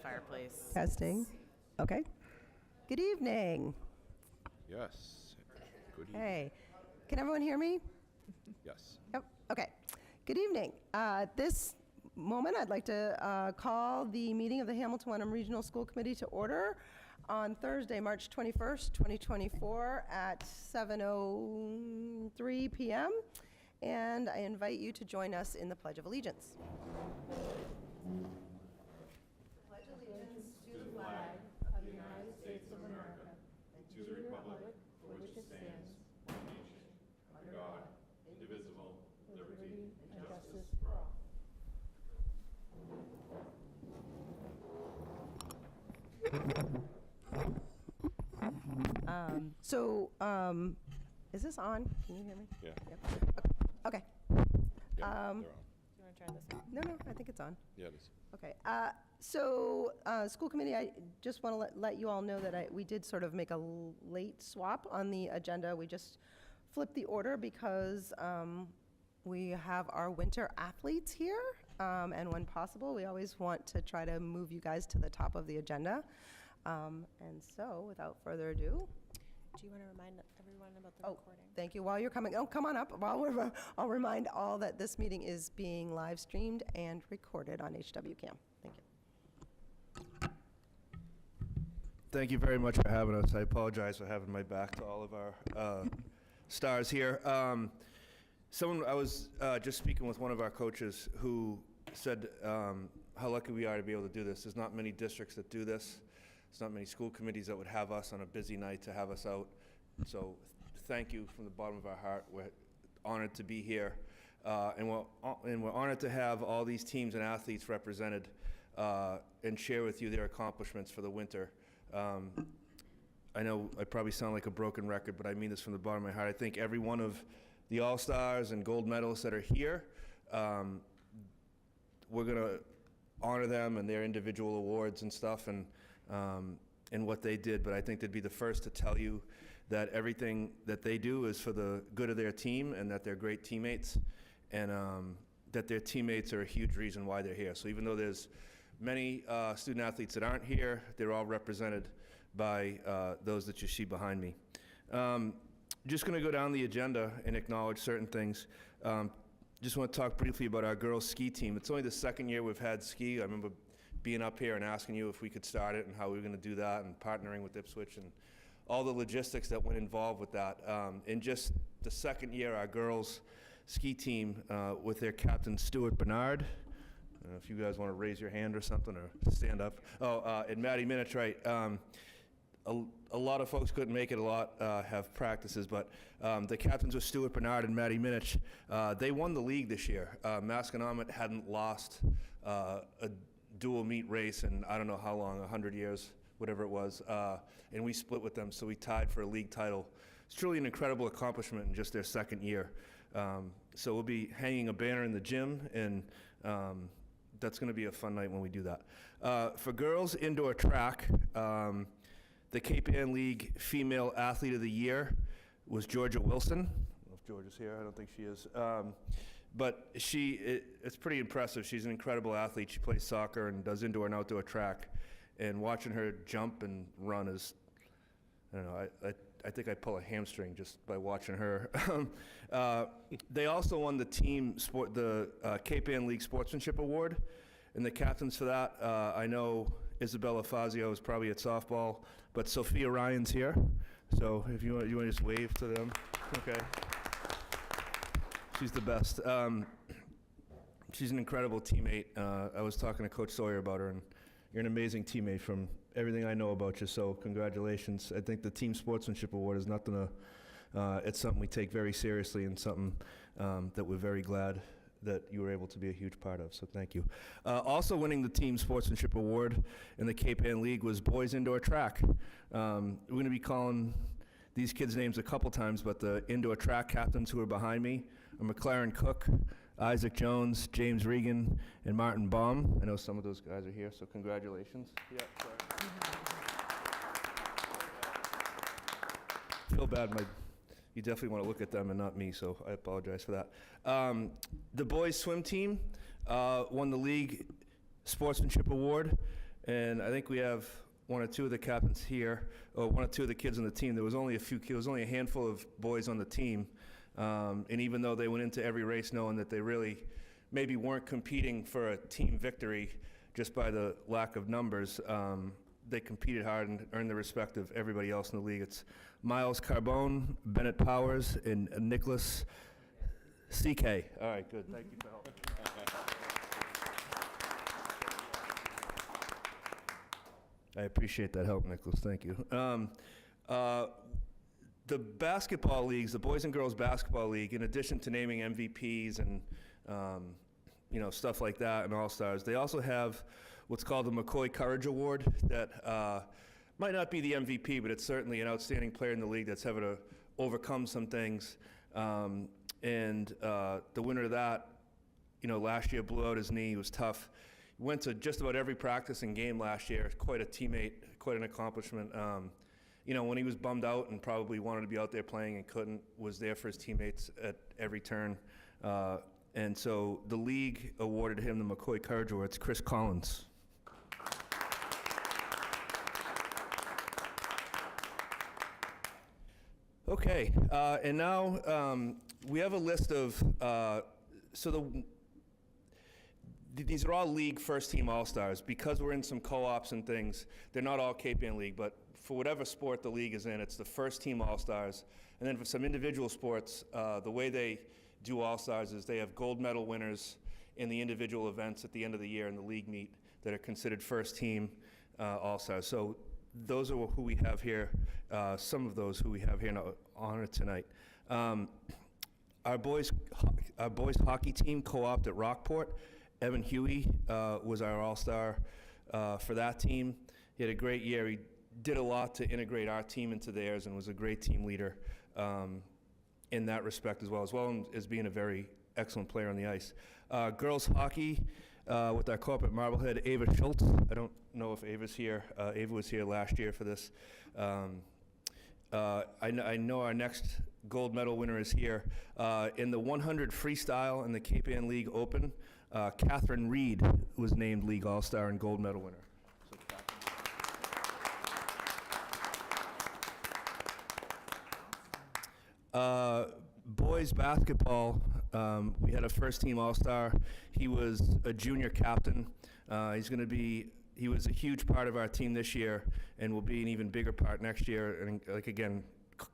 fireplace. Testing. Okay. Good evening. Yes. Good evening. Hey, can everyone hear me? Yes. Yep. Okay. Good evening. At this moment, I'd like to call the meeting of the Hamilton-Wenham Regional School Committee to order on Thursday, March 21st, 2024 at 7:03 p.m. And I invite you to join us in the Pledge of Allegiance. Pledge allegiance to the flag of the United States of America and to the republic for which it stands, one nation, under God, indivisible, liberty and justice for all. Is this on? Can you hear me? Yeah. Yep. Okay. Yeah, they're Do on. you want to try this one? No, I think it's on. Yeah, it is. Okay. School committee, I just want to let you all know that we did sort of make a late swap on the agenda. We just flipped the order because we have our winter athletes here. And when possible, we always want to try to move you guys to the top of the agenda. And so, without further ado. Do you want to remind everyone about the Oh, recording? thank you. While you're coming, come on up. I'll remind all that this meeting is being live streamed and recorded on HWCam. Thank you. Thank you very much for having us. I apologize for having my back to all of our stars here. I was just speaking with one of our coaches who said how lucky we are to be able to do this. There's not many districts that do this. There's not many school committees that would have us on a busy night to have us out. So thank you from the bottom of our heart. We're honored to be here. And we're honored to have all these teams and athletes represented and share with you their accomplishments for the winter. I know I probably sound like a broken record, but I mean this from the bottom of my heart. I think every one of the All-Stars and gold medalists that are here, we're going to honor them and their individual awards and stuff and what they did, but I think they'd be the first to tell you that everything that they do is for the good of their team and that they're great teammates and that their teammates are a huge reason why they're here. So even though there's many student athletes that aren't here, they're all represented by those that you see behind me. Just going to go down the agenda and acknowledge certain things. Just want to talk briefly about our girls' ski team. It's only the second year we've had ski. I remember being up here and asking you if we could start it and how we were going to do that and partnering with Ipswich and all the logistics that went involved with that. In just the second year, our girls' ski team with their captain, Stuart Bernard. I don't know if you guys want to raise your hand or something or stand up. And Maddie Minich, right. A lot of folks couldn't make it, a lot have practices, but the captains were Stuart Bernard and Maddie Minich. They won the league this year. Masconomet hadn't lost a dual meet race in I don't know how long, 100 years, whatever it was, and we split with them, so we tied for a league title. It's truly an incredible accomplishment in just their second year. So we'll be hanging a banner in the gym, and that's going to be a fun night when we do that. For girls indoor track, the Cape Ann League Female Athlete of the Year was Georgia Wilson. I don't know if Georgia's here. I don't think she is. But it's pretty impressive. She's an incredible athlete. She plays soccer and does indoor and outdoor track. And watching her jump and run is, I don't know, I think I'd pull a hamstring just by watching her. They also won the Cape Ann League Sportsmanship Award. And the captains for that, I know Isabella Fazio is probably at softball, but Sophia Ryan's here. So if you want to just wave to them, okay. She's the best. She's an incredible teammate. I was talking to Coach Sawyer about her, and you're an amazing teammate from everything I know about you, so congratulations. I think the Team Sportsmanship Award is nothing to, it's something we take very seriously and something that we're very glad that you were able to be a huge part of, so thank you. Also winning the Team Sportsmanship Award in the Cape Ann League was boys indoor track. We're going to be calling these kids' names a couple times, but the indoor track captains who are behind me are McLaren Cook, Isaac Jones, James Regan, and Martin Baum. I know some of those guys are here, so congratulations. Yeah, sorry. Feel bad, you definitely want to look at them and not me, so I apologize for that. The boys swim team won the league sportsmanship award. And I think we have one or two of the captains here, or one or two of the kids on the team. There was only a handful of boys on the team. And even though they went into every race knowing that they really maybe weren't competing for a team victory just by the lack of numbers, they competed hard and earned the respect of everybody else in the league. It's Miles Carbone, Bennett Powers, and Nicholas CK. All right, good. Thank you for helping. I appreciate that help, Nicholas. Thank you. The basketball leagues, the Boys and Girls Basketball League, in addition to naming MVPs and stuff like that and All-Stars, they also have what's called the McCoy Courage Award that might not be the MVP, but it's certainly an outstanding player in the league that's having to overcome some things. And the winner of that, last year blew out his knee. It was tough. Went to just about every practice and game last year. Quite a teammate, quite an accomplishment. When he was bummed out and probably wanted to be out there playing and couldn't, was there for his teammates at every turn. And so the league awarded him the McCoy Courage Award. It's Chris Collins. Okay, and now we have a list of, these are all league first-team all-stars. Because we're in some co-ops and things, they're not all Cape Ann League, but for whatever sport the league is in, it's the first-team all-stars. And then for some individual sports, the way they do all-stars is they have gold medal winners in the individual events at the end of the year in the league meet that are considered first-team all-stars. So those are who we have here, some of those who we have here in honor tonight. Our boys hockey team co-opted at Rockport. Evan Huey was our all-star for that team. He had a great year. He did a lot to integrate our team into theirs and was a great team leader in that respect as well as being a very excellent player on the ice. Girls hockey with our corporate Marblehead, Ava Schultz. I don't know if Ava's here. Ava was here last year for this. I know our next gold medal winner is here. In the 100 freestyle in the Cape Ann League Open, Catherine Reed was named League All-Star and gold medal winner. Boys basketball, we had a first-team All-Star. He was a junior captain. He was a huge part of our team this year and will be an even bigger part next year. And again,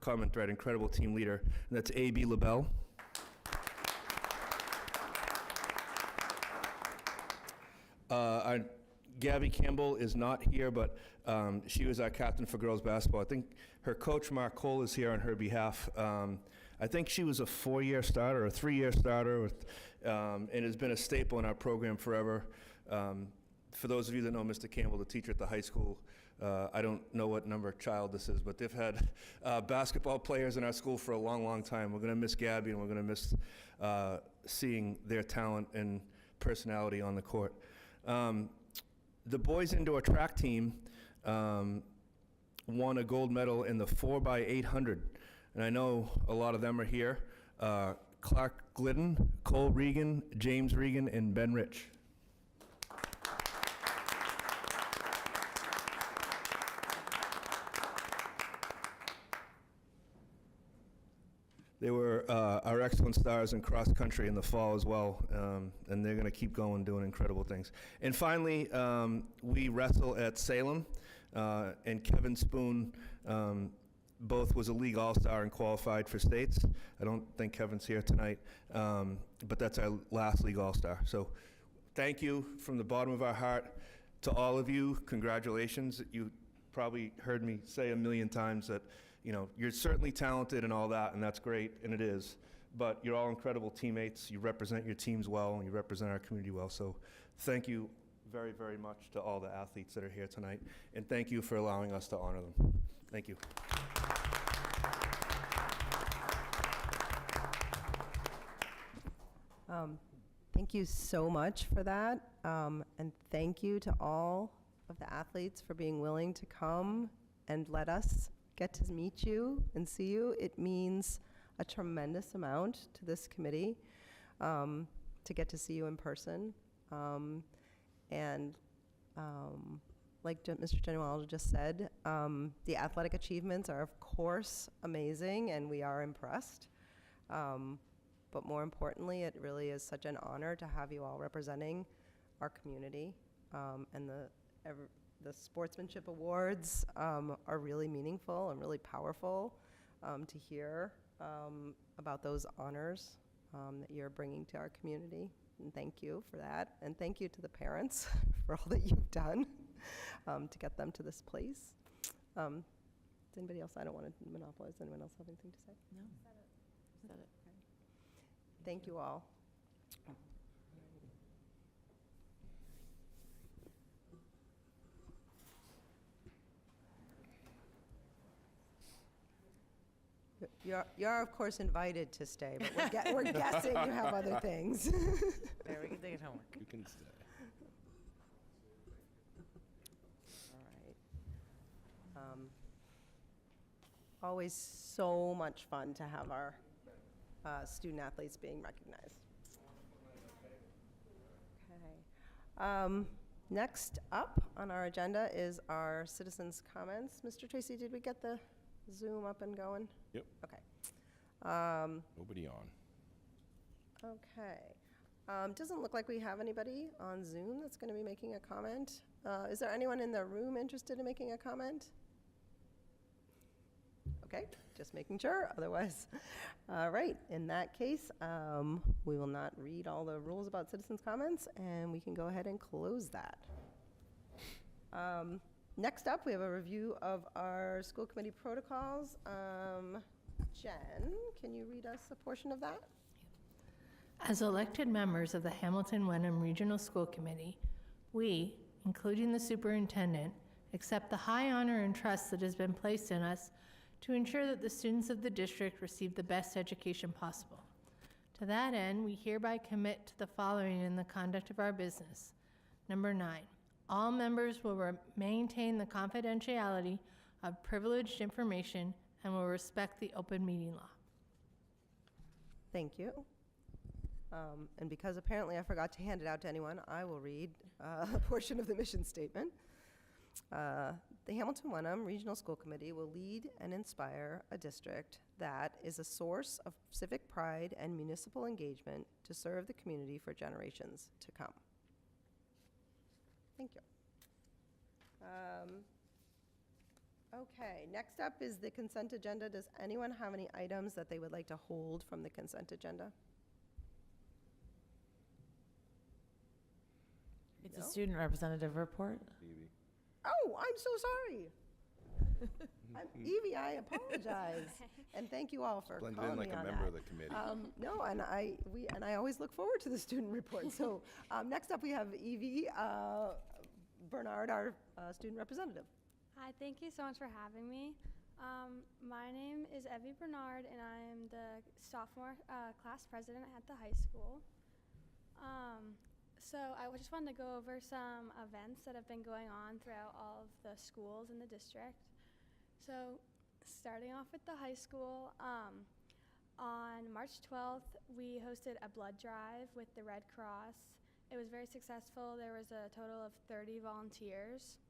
common thread, incredible team leader. And that's A.B. LaBelle. Our Gabby Campbell is not here, but she was our captain for girls basketball. I think her coach, Mark Cole, is here on her behalf. I think she was a 4-year starter or a 3-year starter and has been a staple in our program forever. For those of you that know Mr. Campbell, the teacher at the high school, I don't know what number child this is, but they've had basketball players in our school for a long, long time. We're going to miss Gabby, and we're going to miss seeing their talent and personality on the court. The boys indoor track team won a gold medal in the 4x800, and I know a lot of them are here. Clark Glidden, Cole Regan, James Regan, and Ben Rich. They were our excellent stars in cross country in the fall as well, and they're going to keep going, doing incredible things. And finally, we wrestle at Salem, and Kevin Spoon both was a league all-star and qualified for states. I don't think Kevin's here tonight, but that's our last league all-star. So thank you from the bottom of our heart to all of you. Congratulations. You probably heard me say a million times that you're certainly talented and all that, and that's great, and it is, but you're all incredible teammates. You represent your teams well, and you represent our community well. So thank you very, very much to all the athletes that are here tonight, and thank you for allowing us to honor them. Thank you. Thank you so much for that, and thank you to all of the athletes for being willing to come and let us get to meet you and see you. It means a tremendous amount to this committee to get to see you in person. like Mr. Genualdo just said, the athletic achievements are, of course, amazing, and we are impressed. But more importantly, it really is such an honor to have you all representing our community. And the sportsmanship awards are really meaningful and really powerful to hear about those honors that you're bringing to our community. And thank you for that. And thank you to the parents for all that you've done to get them to this place. Does anybody else? I don't want to monopolize. Anyone else have anything to say? No. Said it. Thank you all. You're of course invited to stay, but we're guessing you have other things. There, we can take it homework. You can stay. All right. Always so much fun to have our student athletes being recognized. Okay. Next up on our agenda is our citizens' comments. Mr. Tracy, did we get the Zoom up and going? Yep. Okay. Nobody on. Okay. Doesn't look like we have anybody on Zoom that's going to be making a comment. Is there anyone in the room interested in making a comment? Okay, just making sure. Otherwise, all right. In that case, we will not read all the rules about citizens' comments, and we can go ahead and close that. Next up, we have a review of our school committee protocols. Jen, can you read us a portion of that? As elected members of the Hamilton-Wenham Regional School Committee, we, including the superintendent, accept the high honor and trust that has been placed in us to ensure that the students of the district receive the best education possible. To that end, we hereby commit to the following in the conduct of our business. Number 9, all members will maintain the confidentiality of privileged information and will respect the open meeting law. Thank you. And because apparently I forgot to hand it out to anyone, I will read a portion of the mission statement. The Hamilton-Wenham Regional School Committee will lead and inspire a district that is a source of civic pride and municipal engagement to serve the community for generations to come. Thank you. Okay, next up is the consent agenda. Does anyone have any items that they would like to hold from the consent agenda? It's No? a student representative report. Evie. Oh, I'm so sorry. Evie, I apologize. And thank you all for Blended calling in me like a on member that. of the committee. No, and I always look forward to the student report. So next up, we have Evie Bernard, our student representative. Hi, thank you so much for having me. My name is Evie Bernard, and I am the sophomore class president at the high school. So I just wanted to go over some events that have been going on throughout all of the schools in the district. So starting off with the high school, on March 12th, we hosted a blood drive with the Red Cross. It was very successful. There was a total of 30 volunteers.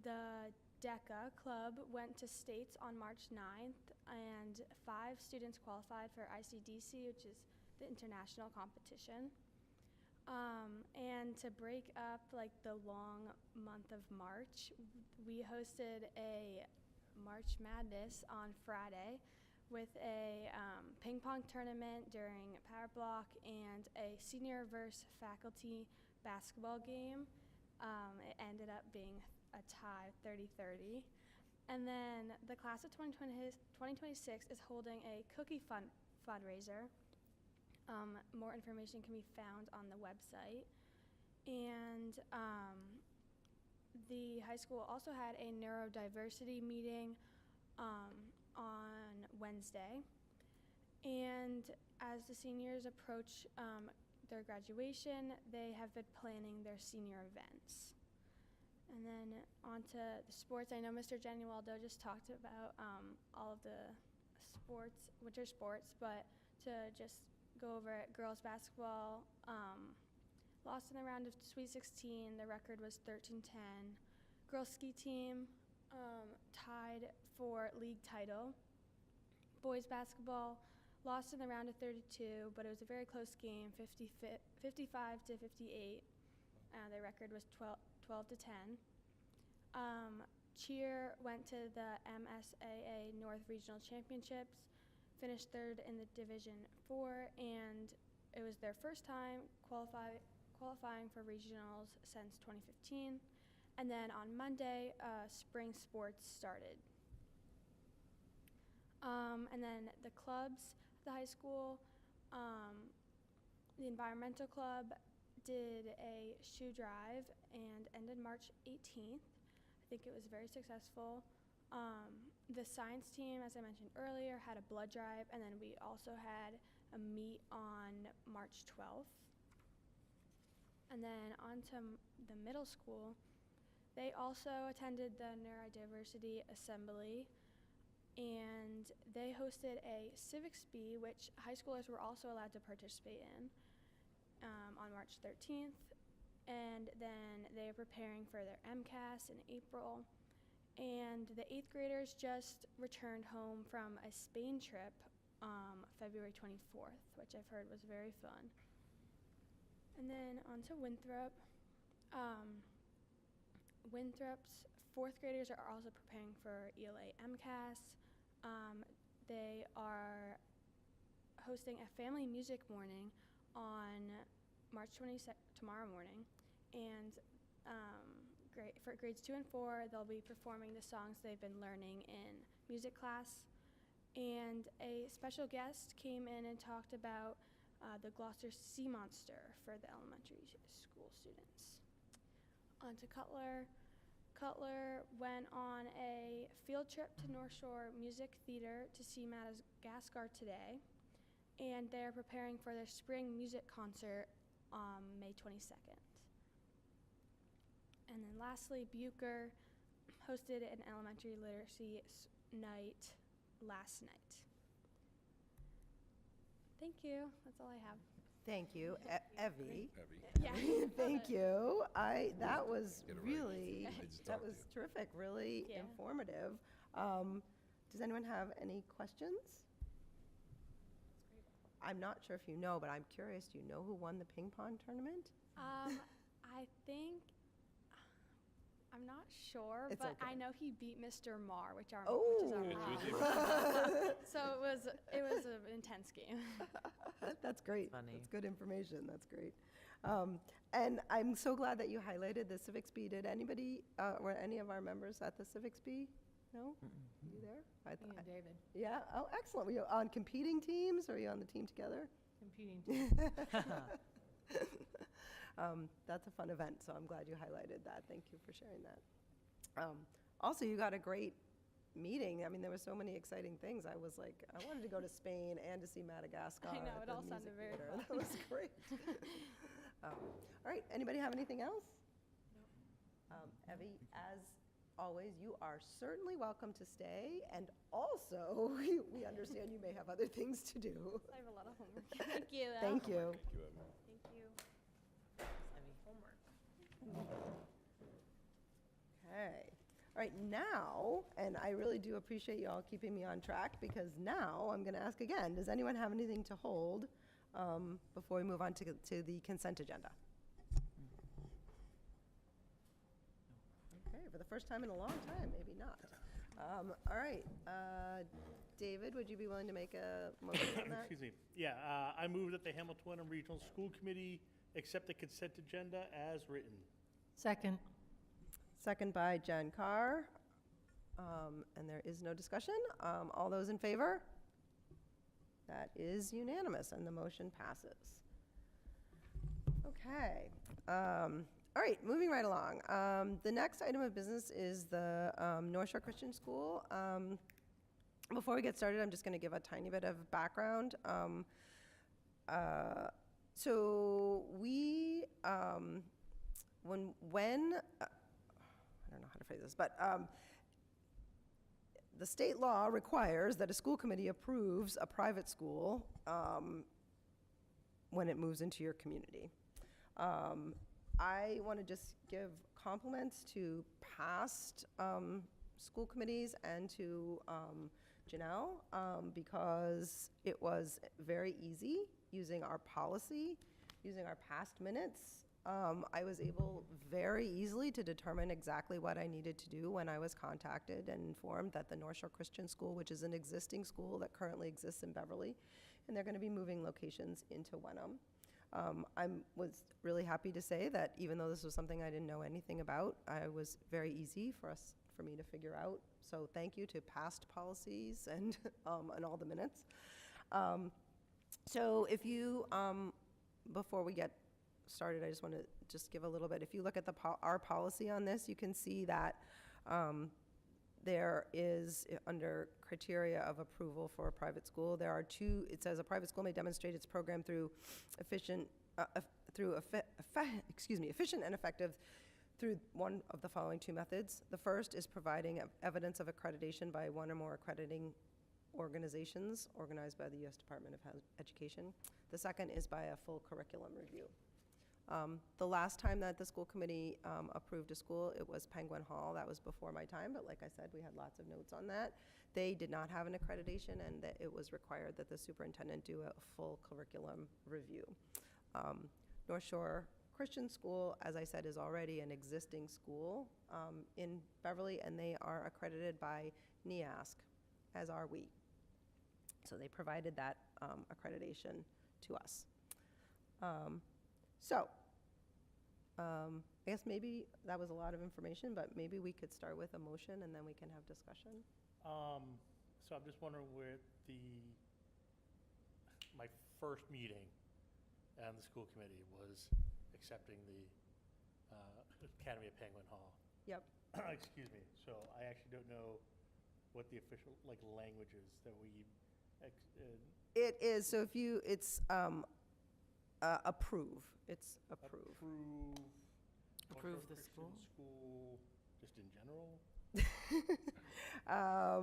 The DECA club went to states on March 9th, and 5 students qualified for ICDC, which is the international competition. And to break up like the long month of March, we hosted a March Madness on Friday with a ping pong tournament during Power Block and a senior versus faculty basketball game. It ended up being a tie, 30-30. And then the class of 2026 is holding a cookie fundraiser. More information can be found on the website. And the high school also had a neurodiversity meeting on Wednesday. And as the seniors approach their graduation, they have been planning their senior events. And then on to the sports. I know Mr. Genualdo just talked about all of the sports, winter sports, but to just go over it, girls basketball lost in the round of Sweet 16. The record was 13-10. Girls ski team tied for league title. Boys basketball lost in the round of 32, but it was a very close game, 55 to 58. The record was 12 to 10. Cheer went to the MSAA North Regional Championships, finished third in the Division 4, and it was their first time qualifying for regionals since 2015. And then on Monday, spring sports started. And then the clubs at the high school, the environmental club did a shoe drive and ended March 18th. I think it was very successful. The science team, as I mentioned earlier, had a blood drive, and then we also had a meet on March 12th. And then on to the middle school. They also attended the Neurodiversity Assembly, and they hosted a civics bee, which high schoolers were also allowed to participate in, on March 13th. And then they are preparing for their MCAS in April. And the 8th graders just returned home from a Spain trip February 24th, which I've heard was very fun. And then on to Winthrop. Winthrop's 4th graders are also preparing for ELA MCAS. They are hosting a family music morning on March 22nd, tomorrow morning. And for grades 2 and 4, they'll be performing the songs they've been learning in music class. And a special guest came in and talked about the Gloucester Sea Monster for the elementary school students. On to Cutler. Cutler went on a field trip to North Shore Music Theater to see Madagascar today, and they're preparing for their spring music concert on May 22nd. And then lastly, Bucher hosted an elementary literacy night last night. Thank you. That's all I have. Thank you, Evie. Heavy. Yeah. Thank you. That was Get it right. really, I just that talked to was terrific, really Yeah. informative. Does anyone have any questions? I'm not sure if you know, but I'm curious, do you know who won the ping pong tournament? I think, I'm not sure, It's but okay. I know he beat Mr. Marr, which is our Oh. mom. So it was an intense game. That's great. Funny. That's good information. That's great. And I'm so glad that you highlighted the Civics Bee. Did anybody, were any of our members at the Civics Bee? No? You there? I Me thought. and David, Yeah? Oh, excellent. Were you on competing teams, or were you on the team together? competing team. That's a fun event, so I'm glad you highlighted that. Thank you for sharing that. Also, you got a great meeting. I mean, there were so many exciting things. I was like, I wanted to go to Spain and to see Madagascar. I know, at it the all music sounded very theater. fun. That was great. All right, anybody have anything else? Evie, as always, you are certainly welcome to stay, and also, we understand you may have other things to do. I have a lot of homework. Thank you. though. Thank you. Thank you, Evan. Thank you. Okay. All right, now, and I really do appreciate you all keeping me on track, because now I'm going to ask again, does anyone have anything to hold before we move on to the consent agenda? Okay, for the first time in a long time, maybe not. All right, David, would you be willing to make a motion on that? Excuse me. Yeah, I move that the Hamilton Wenham Regional School Committee accept the consent agenda as written. Second. Second by Jen Carr, and there is no discussion. All those in favor? That is unanimous, and the motion passes. Okay. All right, moving right along. The next item of business is the North Shore Christian School. Before we get started, I'm just going to give a tiny bit of background. So we, when I don't know how to phrase this, but the state law requires that a school committee approves a private school when it moves into your community. I want to just give compliments to past school committees and to Janelle, because it was very easy using our policy, using our past minutes. I was able very easily to determine exactly what I needed to do when I was contacted and informed that the North Shore Christian School, which is an existing school that currently exists in Beverly, and they're going to be moving locations into Wenham. I was really happy to say that even though this was something I didn't know anything about, it was very easy for me to figure out. So thank you to past policies and all the minutes. So if you, before we get started, I just want to give a little bit. If you look at our policy on this, you can see that there is, under criteria of approval for a private school, there are two. It says a private school may demonstrate its program through efficient and effective through one of the following two methods. The first is providing evidence of accreditation by one or more accrediting organizations organized by the U.S. Department of Education. The second is by a full curriculum review. The last time that the school committee approved a school, it was Penguin Hall. That was before my time, but like I said, we had lots of notes on that. They did not have an accreditation, and that it was required that the superintendent do a full curriculum review. North Shore Christian School, as I said, is already an existing school in Beverly, and they are accredited by NEASC, as are we. So they provided that accreditation to us. I guess maybe that was a lot of information, but maybe we could start with a motion and then we can have discussion. So I'm just wondering where my first meeting on the school committee was accepting the Academy of Penguin Hall. Yep. Excuse me. So I actually don't know what the official language is that we. It is, so if you, it's approve. It's approve. Approve North Shore the school? Christian School, just in general?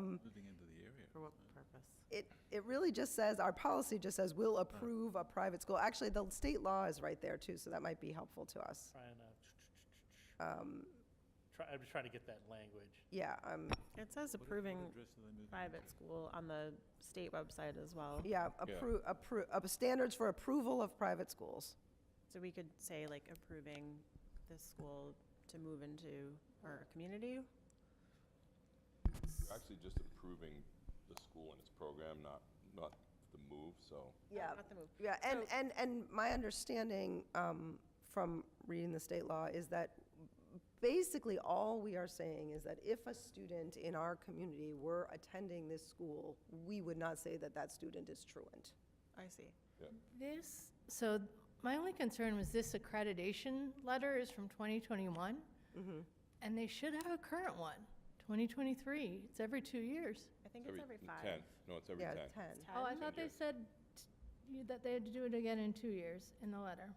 Moving into the area. For what purpose? It really just says, our policy just says, we'll approve a private school. Actually, the state law is right there too, so that might be helpful to us. I'm just trying to get that language. Yeah, It says approving private school on the state website as well. yeah, standards for approval of private schools. So we could say like approving this school to move into our community. You're actually just approving the school and its program, not the move, so. Yeah, Not the move. yeah, and my understanding from reading the state law is that basically all we are saying is that if a student in our community were attending this school, we would not say that that student is truant. I see. So my only concern was this accreditation letter is from 2021, and they should have a current one, 2023. It's every 2 years. I think it's every 5. 10. No, it's every 10. Yeah, 10. Oh, I thought they said that they had to do it again in 2 years in the letter.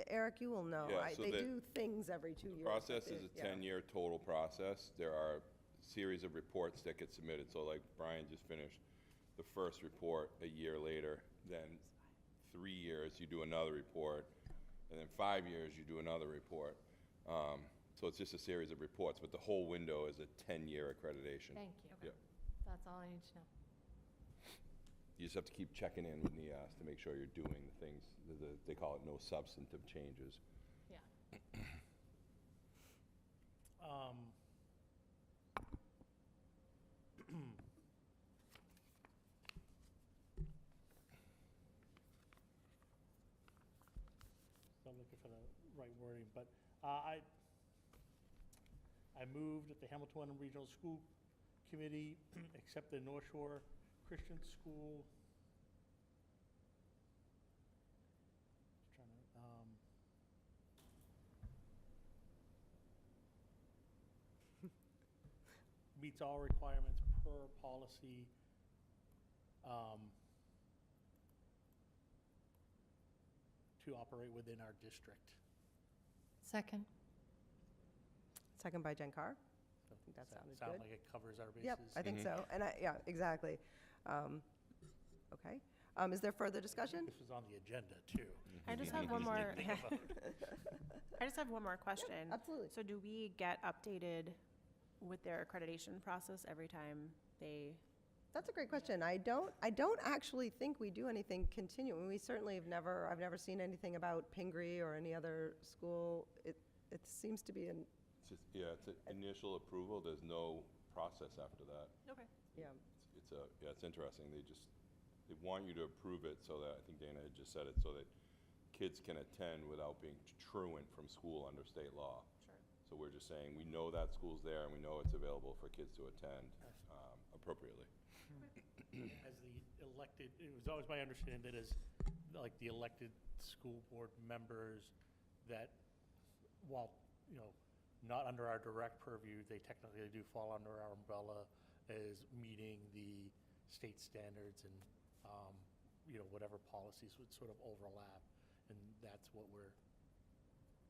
Eric, you will know, Yeah, so they the- do things every 2 years. The process but is a yeah. 10-year total process. There are a series of reports that get submitted. So like Brian just finished the first report a year later, then 3 years you do another report, and then 5 years you do another report. So it's just a series of reports, but the whole window is a 10-year accreditation. Thank you. Yep. That's all I need to know. You just have to keep checking in with NEAS to make sure you're doing the things, they call it no substantive changes. Yeah. So I'm looking for the right wording, but I moved that the Hamilton Regional School Committee accept the North Shore Christian School. Just trying to, meets all requirements per policy. To operate within our district. Second. Second by Jen Carr. So think that does sounded sound good. like it covers our bases? Yep, I think so. And yeah, exactly. Okay. Is there further discussion? This was on the agenda, too. I just have one more, Think about I just have one more question. Absolutely. So do we get updated with their accreditation process every time they, That's a great question. I don't actually think we do anything continuing. We certainly I've never seen anything about Pingree or any other school. It seems to be It's just, yeah, it's an initial approval, there's no process after that. okay, yeah. It's interesting, they want you to approve it so that, I think Dana had just said it, so that kids can attend without being truant from school under state law. sure. So we're just saying, we know that school's there and we know it's available for kids to attend appropriately. As the elected, it was always my understanding that as, like, the elected school board members, that while, you know, not under our direct purview, they technically do fall under our umbrella as meeting the state standards and, you know, whatever policies would sort of overlap. And that's what we're,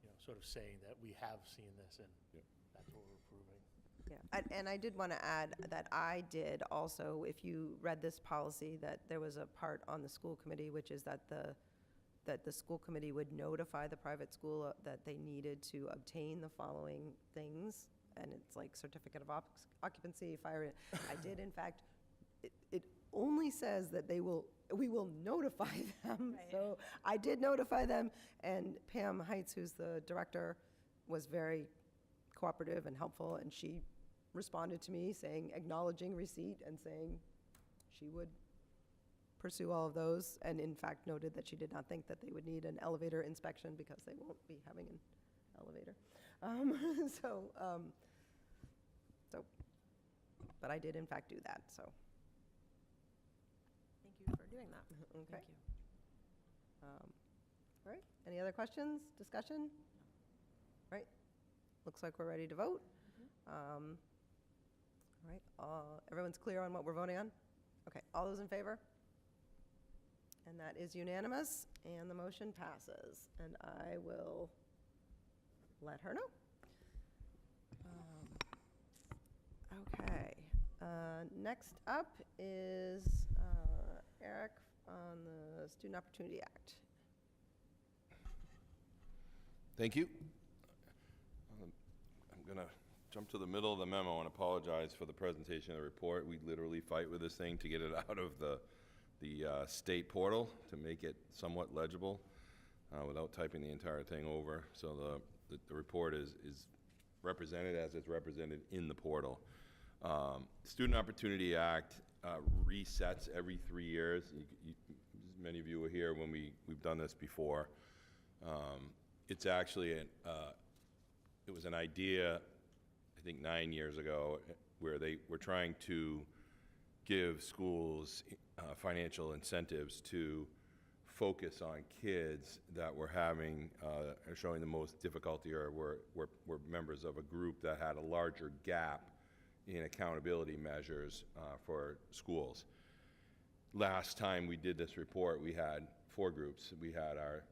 you know, sort of saying, that we have seen this and Yep. that's what we're approving. Yeah, and I did want to add that I did also, if you read this policy, that there was a part on the school committee, which is that the school committee would notify the private school that they needed to obtain the following things, and it's like certificate of occupancy, fire. I did, in fact, it only says that we will notify them. Right. So I did notify them, and Pam Heights, who's the director, was very cooperative and helpful, and she responded to me saying, acknowledging receipt and saying she would pursue all of those, and in fact noted that she did not think that they would need an elevator inspection because they won't be having an elevator. But I did in fact do that, so, Thank you for doing that. okay. Thank you. All right, any other questions, discussion? Right, looks like we're ready to vote. All right, everyone's clear on what we're voting on? Okay, all those in favor? And that is unanimous, and the motion passes, and I will let her know. Okay, next up is Eric on the Student Opportunity Act. Thank you. I'm going to jump to the middle of the memo and apologize for the presentation of the report. We literally fight with this thing to get it out of the state portal to make it somewhat legible without typing the entire thing over. So the report is represented as it's represented in the portal. Student Opportunity Act resets every 3 years. Many of you were here when we've done this before. It's actually, it was an idea, I think 9 years ago, where they were trying to give schools financial incentives to focus on kids that were having, showing the most difficulty or were members of a group that had a larger gap in accountability measures for schools. Last time we did this report, we had 4 groups. We had our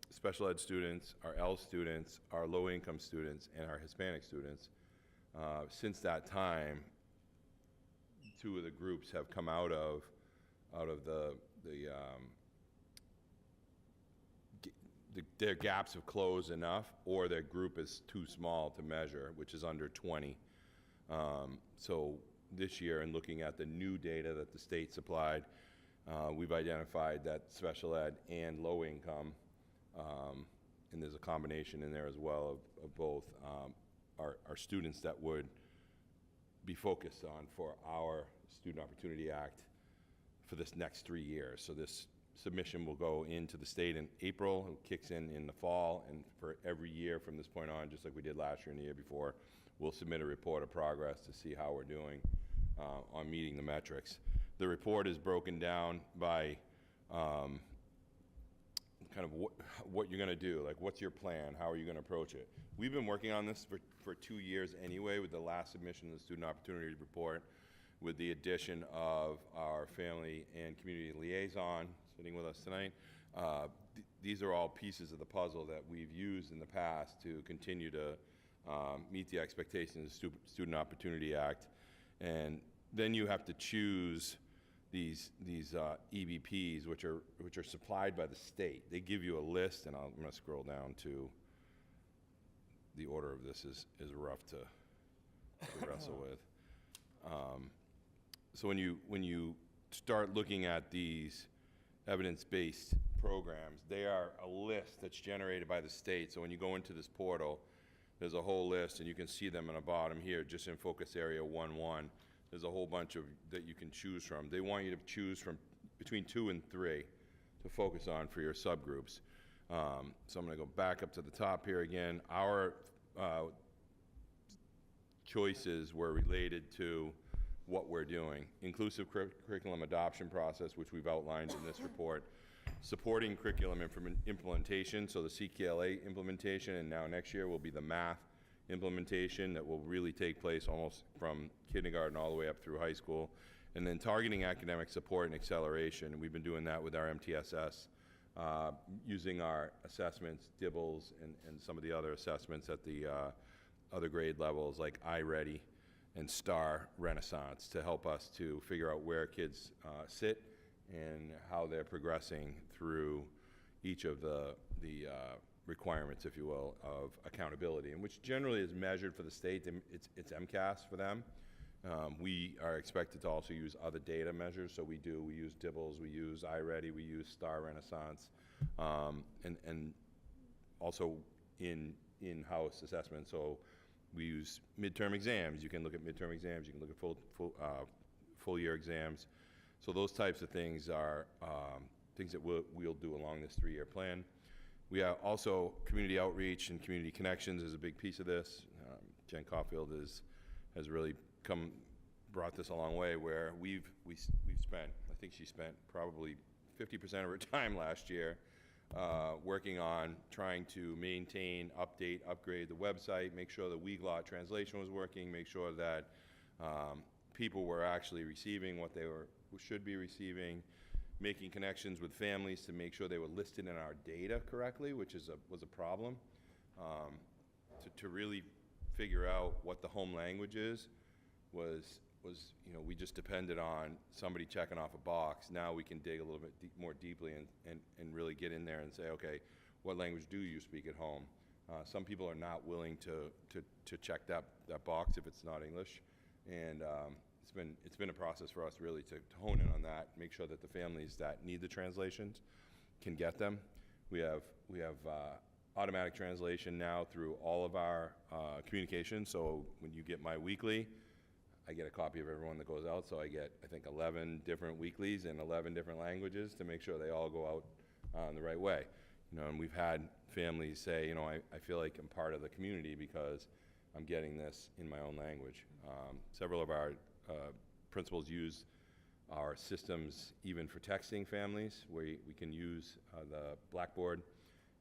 special ed students, our L students, our low-income students, and our Hispanic students. Since that time, 2 of the groups have come out of their gaps have closed enough, or their group is too small to measure, which is under 20. So this year, in looking at the new data that the state supplied, we've identified that special ed and low income, and there's a combination in there as well of both, are students that would be focused on for our Student Opportunity Act for this next 3 years. So this submission will go into the state in April, it kicks in the fall, and for every year from this point on, just like we did last year and the year before, we'll submit a report of progress to see how we're doing on meeting the metrics. The report is broken down by kind of what you're going to do, like what's your plan, how are you going to approach it. We've been working on this for 2 years anyway, with the last submission of the Student Opportunity Report, with the addition of our family and community liaison sitting with us tonight. These are all pieces of the puzzle that we've used in the past to continue to meet the expectations of the Student Opportunity Act. And then you have to choose these EBPs, which are supplied by the state. They give you a list, and I'm going to scroll down to the order of this is rough to wrestle with. So when you start looking at these evidence-based programs, they are a list that's generated by the state. So when you go into this portal, there's a whole list, and you can see them on the bottom here, just in focus area 1-1. There's a whole bunch of that you can choose from. They want you to choose from between 2 and 3 to focus on for your subgroups. So I'm going to go back up to the top here again. Our choices were related to what we're doing. Inclusive curriculum adoption process, which we've outlined in this report. Supporting curriculum implementation, so the CKLA implementation, and now next year will be the math implementation that will really take place almost from kindergarten all the way up through high school. And then targeting academic support and acceleration. And we've been doing that with our MTSS, using our assessments, DIBELS, and some of the other assessments at the other grade levels like iReady and STAR Renaissance to help us to figure out where kids sit and how they're progressing through each of the requirements, if you will, of accountability, and which generally is measured for the state. It's MCAS for them. We are expected to also use other data measures, so we use DIBELS, we use iReady, we use STAR Renaissance, and also in-house assessment. So we use midterm exams. You can look at midterm exams. You can look at full year exams. So those types of things are things that we'll do along this 3-year plan. We have also community outreach and community connections is a big piece of this. Jen Caulfield has really brought this a long way, where we've spent, I think she spent probably 50% of her time last year working on trying to maintain, update, upgrade the website, make sure the Weglot translation was working, make sure that people were actually receiving what they should be receiving, making connections with families to make sure they were listed in our data correctly, which was a problem. To really figure out what the home language is was we just depended on somebody checking off a box. Now we can dig a little bit more deeply and really get in there and say, okay, what language do you speak at home? Some people are not willing to check that box if it's not English, and it's been a process for us really to hone in on that, make sure that the families that need the translations can get them. We have automatic translation now through all of our communication. So when you get my weekly, I get a copy of everyone that goes out. So I get, I think, 11 different weeklies in 11 different languages to make sure they all go out in the right way. And we've had families say, I feel like I'm part of the community because I'm getting this in my own language. Several of our principals use our systems even for texting families, where we can use the Blackboard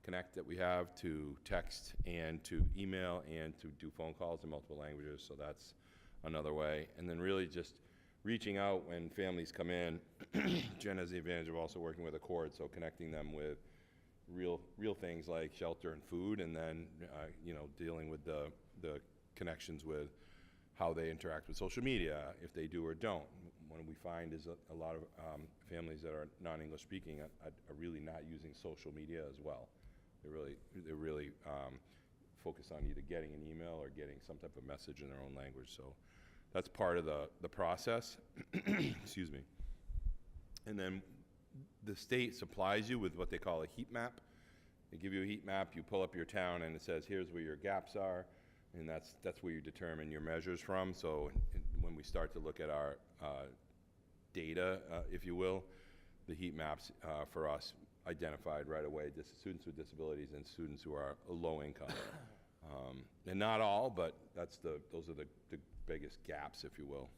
Connect that we have to text and to email and to do phone calls in multiple languages. So that's another way. And then really just reaching out when families come in. Jen has the advantage of also working with Accord, so connecting them with real things like shelter and food, and then dealing with the connections with how they interact with social media, if they do or don't. What we find is a lot of families that are non-English speaking are really not using social media as well. They're really focused on either getting an email or getting some type of message in their own language. So that's part of the process. Excuse me. And then the state supplies you with what they call a heat map. They give you a heat map, you pull up your town, and it says, here's where your gaps are, and that's where you determine your measures from. So when we start to look at our data, if you will, the heat maps for us identified right away students with disabilities and students who are low income. And not all, but those are the biggest gaps, if you will.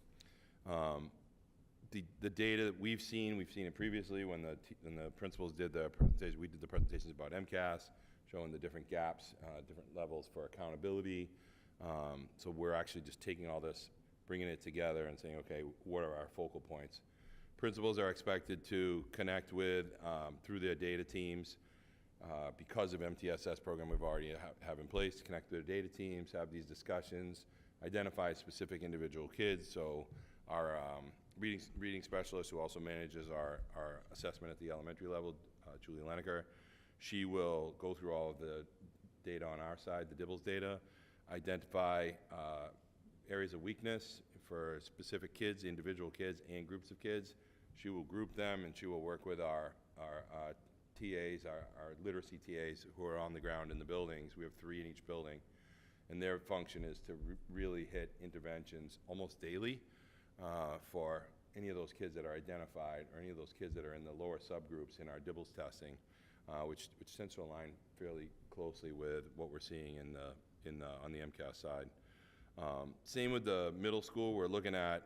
The data that we've seen it previously when the principals did the presentation. We did the presentations about MCAS, showing the different gaps, different levels for accountability. So we're actually just taking all this, bringing it together and saying, okay, what are our focal points? Principals are expected to connect with, through their data teams, because of MTSS program we've already have in place, to connect with their data teams, have these discussions, identify specific individual kids. So our reading specialist who also manages our assessment at the elementary level, Julie Leneker. She will go through all of the data on our side, the DIBELS data, identify areas of weakness for specific kids, individual kids, and groups of kids. She will group them, and she will work with our TAs, our literacy TAs who are on the ground in the buildings. We have 3 in each building. And their function is to really hit interventions almost daily for any of those kids that are identified or any of those kids that are in the lower subgroups in our DIBELS testing, which tends to align fairly closely with what we're seeing on the MCAS side. Same with the middle school. We're looking at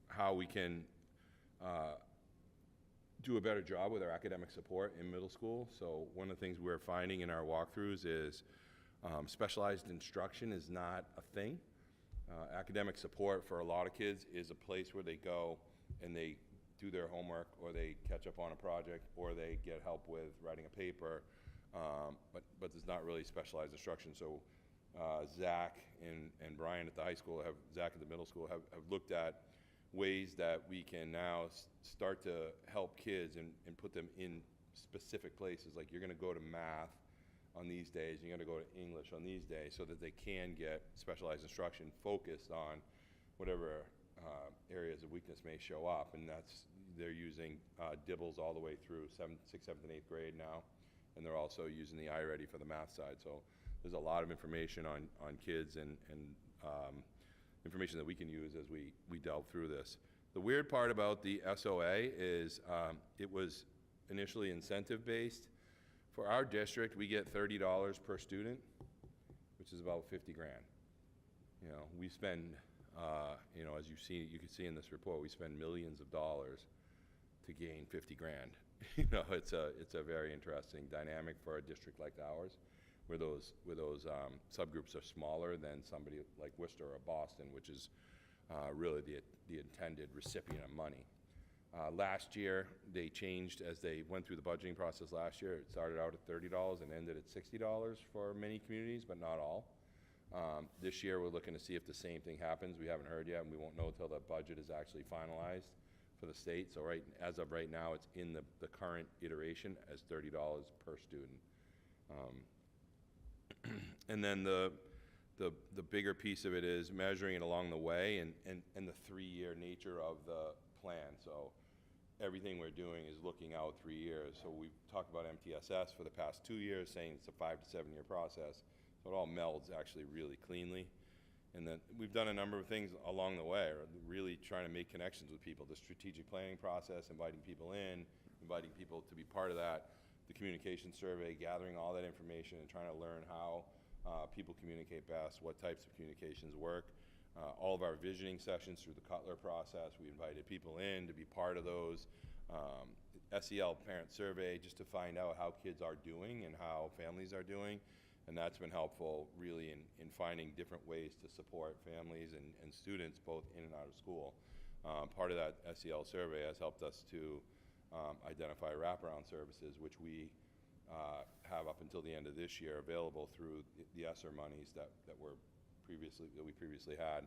how we can do a better job with our academic support in middle school. So one of the things we're finding in our walkthroughs is specialized instruction is not a thing. Academic support for a lot of kids is a place where they go and they do their homework, or they catch up on a project, or they get help with writing a paper, but there's not really specialized instruction. So Zach and Brian at the high school, Zach at the middle school, have looked at ways that we can now start to help kids and put them in specific places. Like, you're going to go to math on these days, you're going to go to English on these days, so that they can get specialized instruction focused on whatever areas of weakness may show up. And they're using DIBELS all the way through 6th, 7th, and 8th grade now, and they're also using the iReady for the math side. So there's a lot of information on kids and information that we can use as we delve through this. The weird part about the SOA is it was initially incentive-based. For our district, we get $30 per student, which is about 50 grand. You know, we spend, as you can see in this report, we spend millions of dollars to gain 50 grand. It's a very interesting dynamic for a district like ours, where those subgroups are smaller than somebody like Worcester or Boston, which is really the intended recipient of money. Last year, they changed as they went through the budgeting process last year. It started out at $30 and ended at $60 for many communities, but not all. This year, we're looking to see if the same thing happens. We haven't heard yet, and we won't know until the budget is actually finalized for the state. So as of right now, it's in the current iteration as $30 per student. And then the bigger piece of it is measuring it along the way and the 3-year nature of the plan. So everything we're doing is looking out 3 years. So we've talked about MTSS for the past 2 years, saying it's a 5 to 7 year process. So it all melds actually really cleanly. And then we've done a number of things along the way, really trying to make connections with people. The strategic planning process, inviting people in, inviting people to be part of that. The communication survey, gathering all that information and trying to learn how people communicate best, what types of communications work. All of our visioning sessions through the Cutler process, we invited people in to be part of those. SEL parent survey, just to find out how kids are doing and how families are doing. And that's been helpful really in finding different ways to support families and students both in and out of school. Part of that SEL survey has helped us to identify wraparound services, which we have up until the end of this year available through the ESSER monies that we previously had.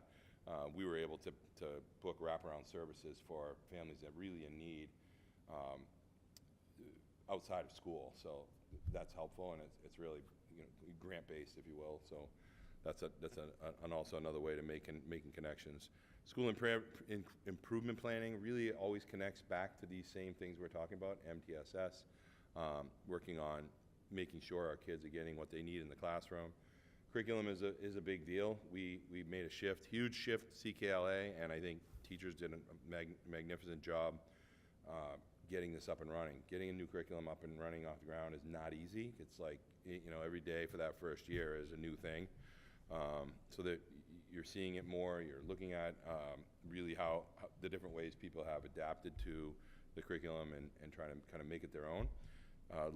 We were able to book wraparound services for families that really in need outside of school. So that's helpful, and it's really grant-based, if you will. So that's also another way to making connections. School improvement planning really always connects back to these same things we're talking about, MTSS, working on making sure our kids are getting what they need in the classroom. Curriculum is a big deal. We made a shift, huge shift to CKLA, and I think teachers did a magnificent job getting this up and running. Getting a new curriculum up and running off the ground is not easy. It's like, every day for that first year is a new thing. So that you're seeing it more, you're looking at really how the different ways people have adapted to the curriculum and trying to kind of make it their own.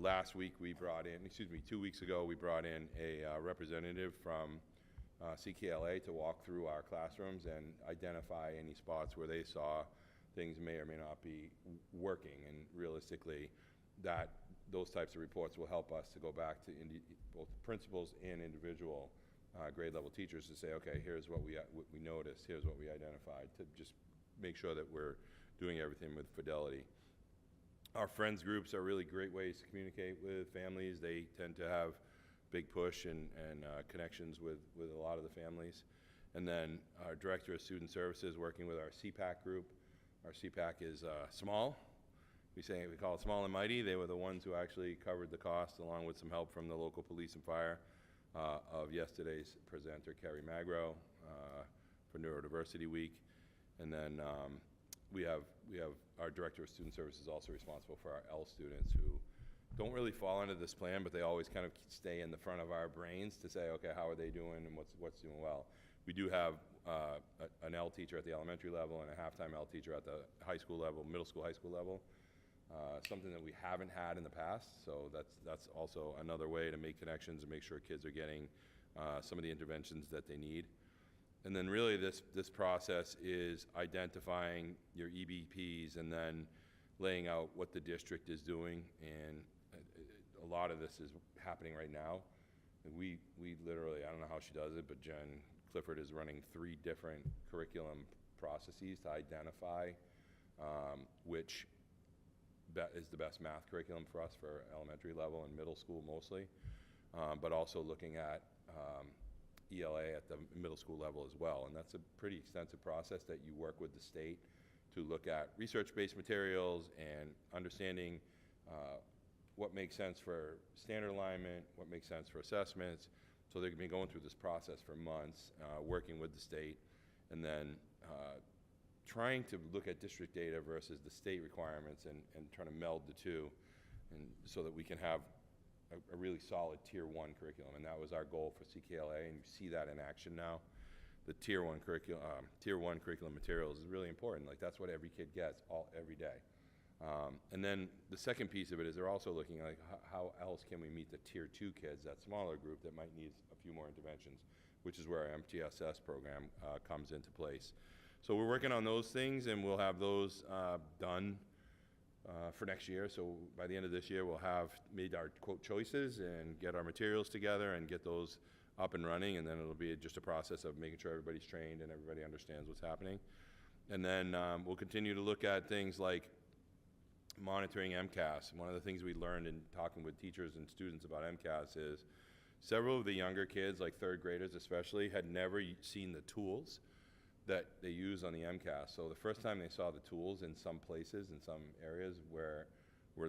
Last week we brought in, 2 weeks ago, we brought in a representative from CKLA to walk through our classrooms and identify any spots where they saw things may or may not be working. And realistically, those types of reports will help us to go back to both principals and individual grade level teachers to say, okay, here's what we noticed, here's what we identified, to just make sure that we're doing everything with fidelity. Our friends groups are really great ways to communicate with families. They tend to have big push and connections with a lot of the families. And then our Director of Student Services working with our CPAC group. Our CPAC is small. We call it small and mighty. They were the ones who actually covered the cost, along with some help from the local police and fire, of yesterday's presenter, Kerry Magro, for Neurodiversity Week. And then we have our Director of Student Services also responsible for our L students who don't really fall into this plan, but they always kind of stay in the front of our brains to say, okay, how are they doing and what's doing well. We do have an L teacher at the elementary level and a half-time L teacher at the high school level, middle school, high school level. Something that we haven't had in the past, so that's also another way to make connections and make sure kids are getting some of the interventions that they need. And then really this process is identifying your EBPs and then laying out what the district is doing, and a lot of this is happening right now. We literally, I don't know how she does it, but Jen Clifford is running 3 different curriculum processes to identify which is the best math curriculum for us for elementary level and middle school mostly, but also looking at ELA at the middle school level as well. And that's a pretty extensive process that you work with the state to look at research-based materials and understanding what makes sense for standard alignment, what makes sense for assessments. So they've been going through this process for months, working with the state, and then trying to look at district data versus the state requirements and trying to meld the two, and so that we can have a really solid Tier 1 curriculum. And that was our goal for CKLA, and you see that in action now. The Tier 1 curriculum materials is really important. Like, that's what every kid gets every day. And then the second piece of it is they're also looking at, like, how else can we meet the Tier 2 kids, that smaller group that might need a few more interventions, which is where our MTSS program comes into place. So we're working on those things, and we'll have those done for next year. So by the end of this year, we'll have made our quote choices and get our materials together and get those up and running, and then it'll be just a process of making sure everybody's trained and everybody understands what's happening. And then we'll continue to look at things like monitoring MCAS. One of the things we learned in talking with teachers and students about MCAS is several of the younger kids, like 3rd graders especially, had never seen the tools that they use on the MCAS. So the first time they saw the tools in some places, in some areas, were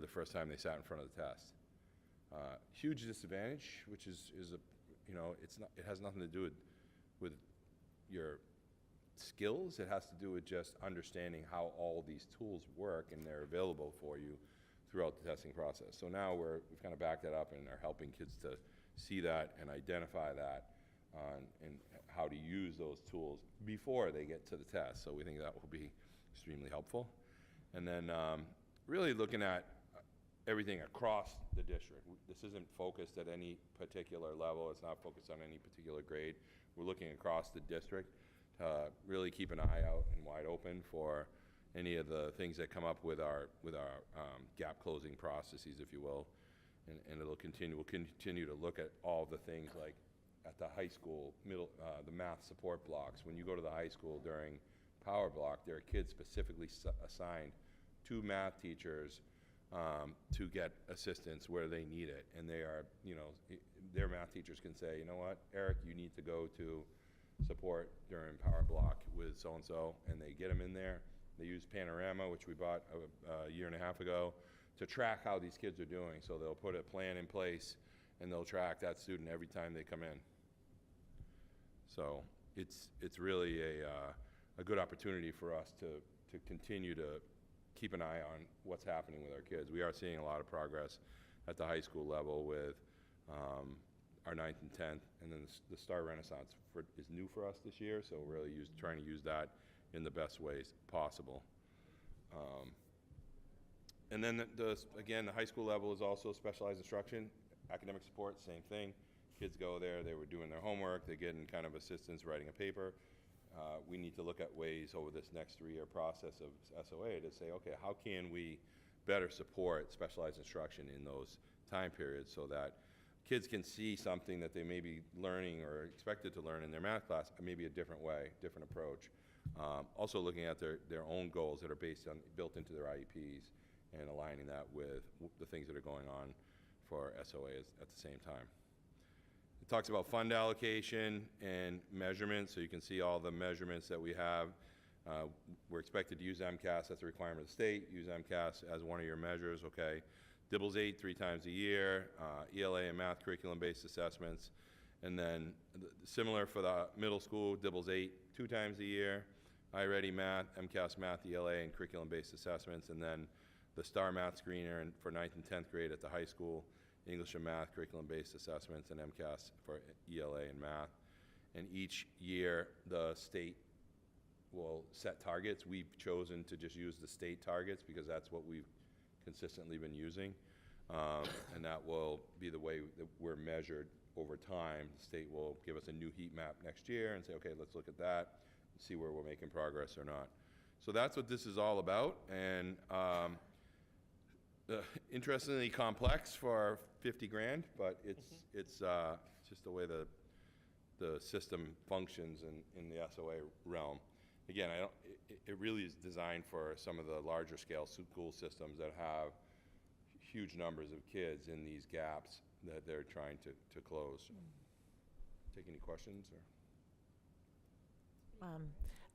the first time they sat in front of the test. Huge disadvantage, which is a, you know, it has nothing to do with your skills. It has to do with just understanding how all these tools work, and they're available for you throughout the testing process. So now we've kind of backed that up and are helping kids to see that and identify that and how to use those tools before they get to the test. So we think that will be extremely helpful. And then really looking at everything across the district. This isn't focused at any particular level. It's not focused on any particular grade. We're looking across the district to really keep an eye out and wide open for any of the things that come up with our gap closing processes, if you will. And we'll continue to look at all the things like at the high school, the math support blocks. When you go to the high school during Power Block, there are kids specifically assigned to math teachers to get assistance where they need it. And they are, you know, their math teachers can say, you know what, Eric, you need to go to support during Power Block with so-and-so, and they get them in there. They use Panorama, which we bought a year and a half ago, to track how these kids are doing. So they'll put a plan in place, and they'll track that student every time they come in. So it's really a good opportunity for us to continue to keep an eye on what's happening with our kids. We are seeing a lot of progress at the high school level with our 9th and 10th, and then the STAR Renaissance is new for us this year, so we're really trying to use that in the best ways possible. And then again, the high school level is also specialized instruction, academic support, same thing. Kids go there, they were doing their homework, they're getting kind of assistance writing a paper. We need to look at ways over this next 3-year process of SOA to say, okay, how can we better support specialized instruction in those time periods so that kids can see something that they may be learning or expected to learn in their math class, maybe a different way, different approach, Also looking at their own goals that are built into their IEPs and aligning that with the things that are going on for SOA at the same time. It talks about fund allocation and measurements, so you can see all the measurements that we have. We're expected to use MCAS, that's a requirement of the state, use MCAS as one of your measures, okay. DIBELS 8 3 times a year, ELA and math curriculum-based assessments, and then similar for the middle school, DIBELS 8 2 times a year, iReady Math, MCAS Math, ELA, and curriculum-based assessments, and then the STAR Math Screener for 9th and 10th grade at the high school, English and Math curriculum-based assessments, and MCAS for ELA and Math. And each year, the state will set targets. We've chosen to just use the state targets because that's what we've consistently been using. And that will be the way that we're measured over time. The state will give us a new heat map next year and say, okay, let's look at that, see where we're making progress or not. So that's what this is all about. And interestingly complex for 50 grand, but it's just the way the system functions in the SOA realm. Again, it really is designed for some of the larger scale school systems that have huge numbers of kids in these gaps that they're trying to close. Take any questions? Or?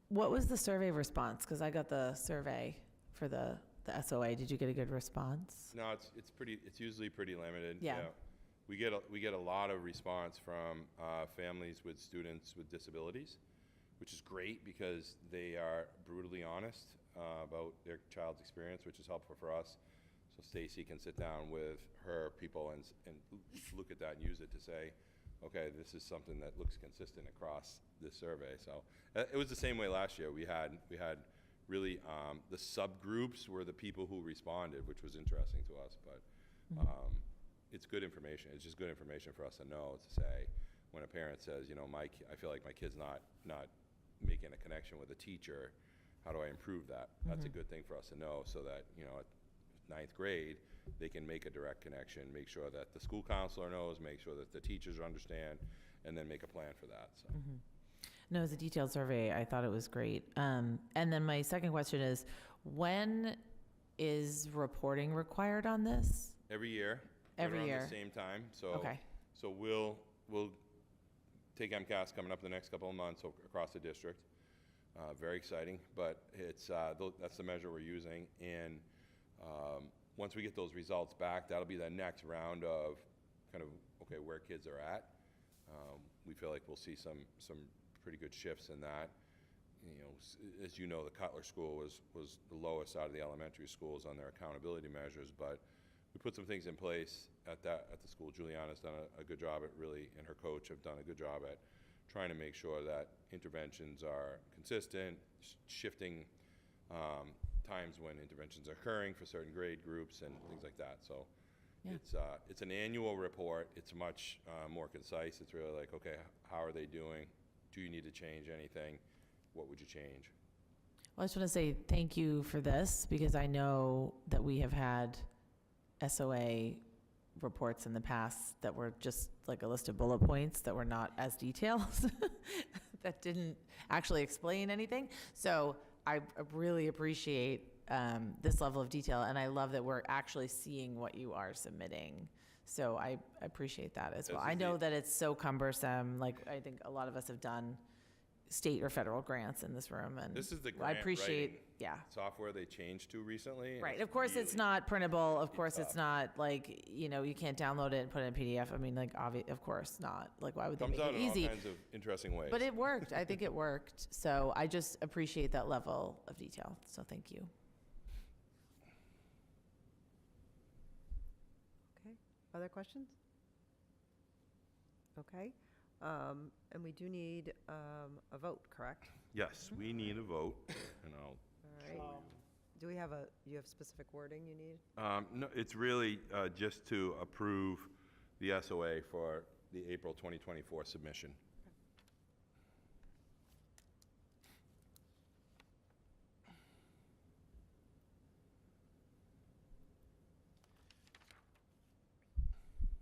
What was the survey response? Because I got the survey for the SOA. Did you get a good response? No, it's usually pretty limited. Yeah. We get a lot of response from families with students with disabilities, which is great because they are brutally honest about their child's experience, which is helpful for us. So Stacy can sit down with her people and look at that and use it to say, okay, this is something that looks consistent across this survey. So it was the same way last year. We had really the subgroups were the people who responded, which was interesting to us. But it's good information. It's just good information for us to know, to say when a parent says, you know, I feel like my kid's not making a connection with a teacher, how do I improve that? That's a good thing for us to know, so that, you know, at 9th grade, they can make a direct connection, make sure that the school counselor knows, make sure that the teachers understand, and then make a plan for that. So. No, it was a detailed survey. I thought it was great. And then my second question is, when is reporting required on this? Every year. Every around year. the same time. So, Okay. So we'll take MCAS coming up the next couple of months across the district. Very exciting, but it's that's the measure we're using. And once we get those results back, that'll be the next round of kind of, okay, where kids are at. We feel like we'll see some pretty good shifts in that. You know, as you know, the Cutler School was the lowest out of the elementary schools on their accountability measures, but we put some things in place at the school. Juliana's done a good job at really, and her coach have done a good job at trying to make sure that interventions are consistent, shifting times when interventions are occurring for certain grade groups and things like that. So it's an annual report. It's much more concise. It's really like, okay, how are they doing? Do you need to change anything? What would you change? Well, I just want to say thank you for this, because I know that we have had SOA reports in the past that were just like a list of bullet points that were not as detailed, that didn't actually explain anything. So I really appreciate this level of detail, and I love that we're actually seeing what you are submitting. So I appreciate that as well. I know that it's so cumbersome. Like, I think a lot of us have done state or federal grants in this room, and This is the I grant appreciate, writing software they changed to recently. and Right. it's Of course, it's really- not printable. Of course, tough. it's not like, you know, you can't download it and put it in PDF. I mean, like, of course not. Like, why would they Comes make out it in all easy? kinds of interesting ways. But it worked. I think it worked. So I just appreciate that level of detail. So thank you. Okay, other questions? Okay, and we do need a vote, correct? Yes, we need a vote, and I'll All right. Do we have you have specific wording you need? no, it's really just to approve the SOA for the April 2024 submission.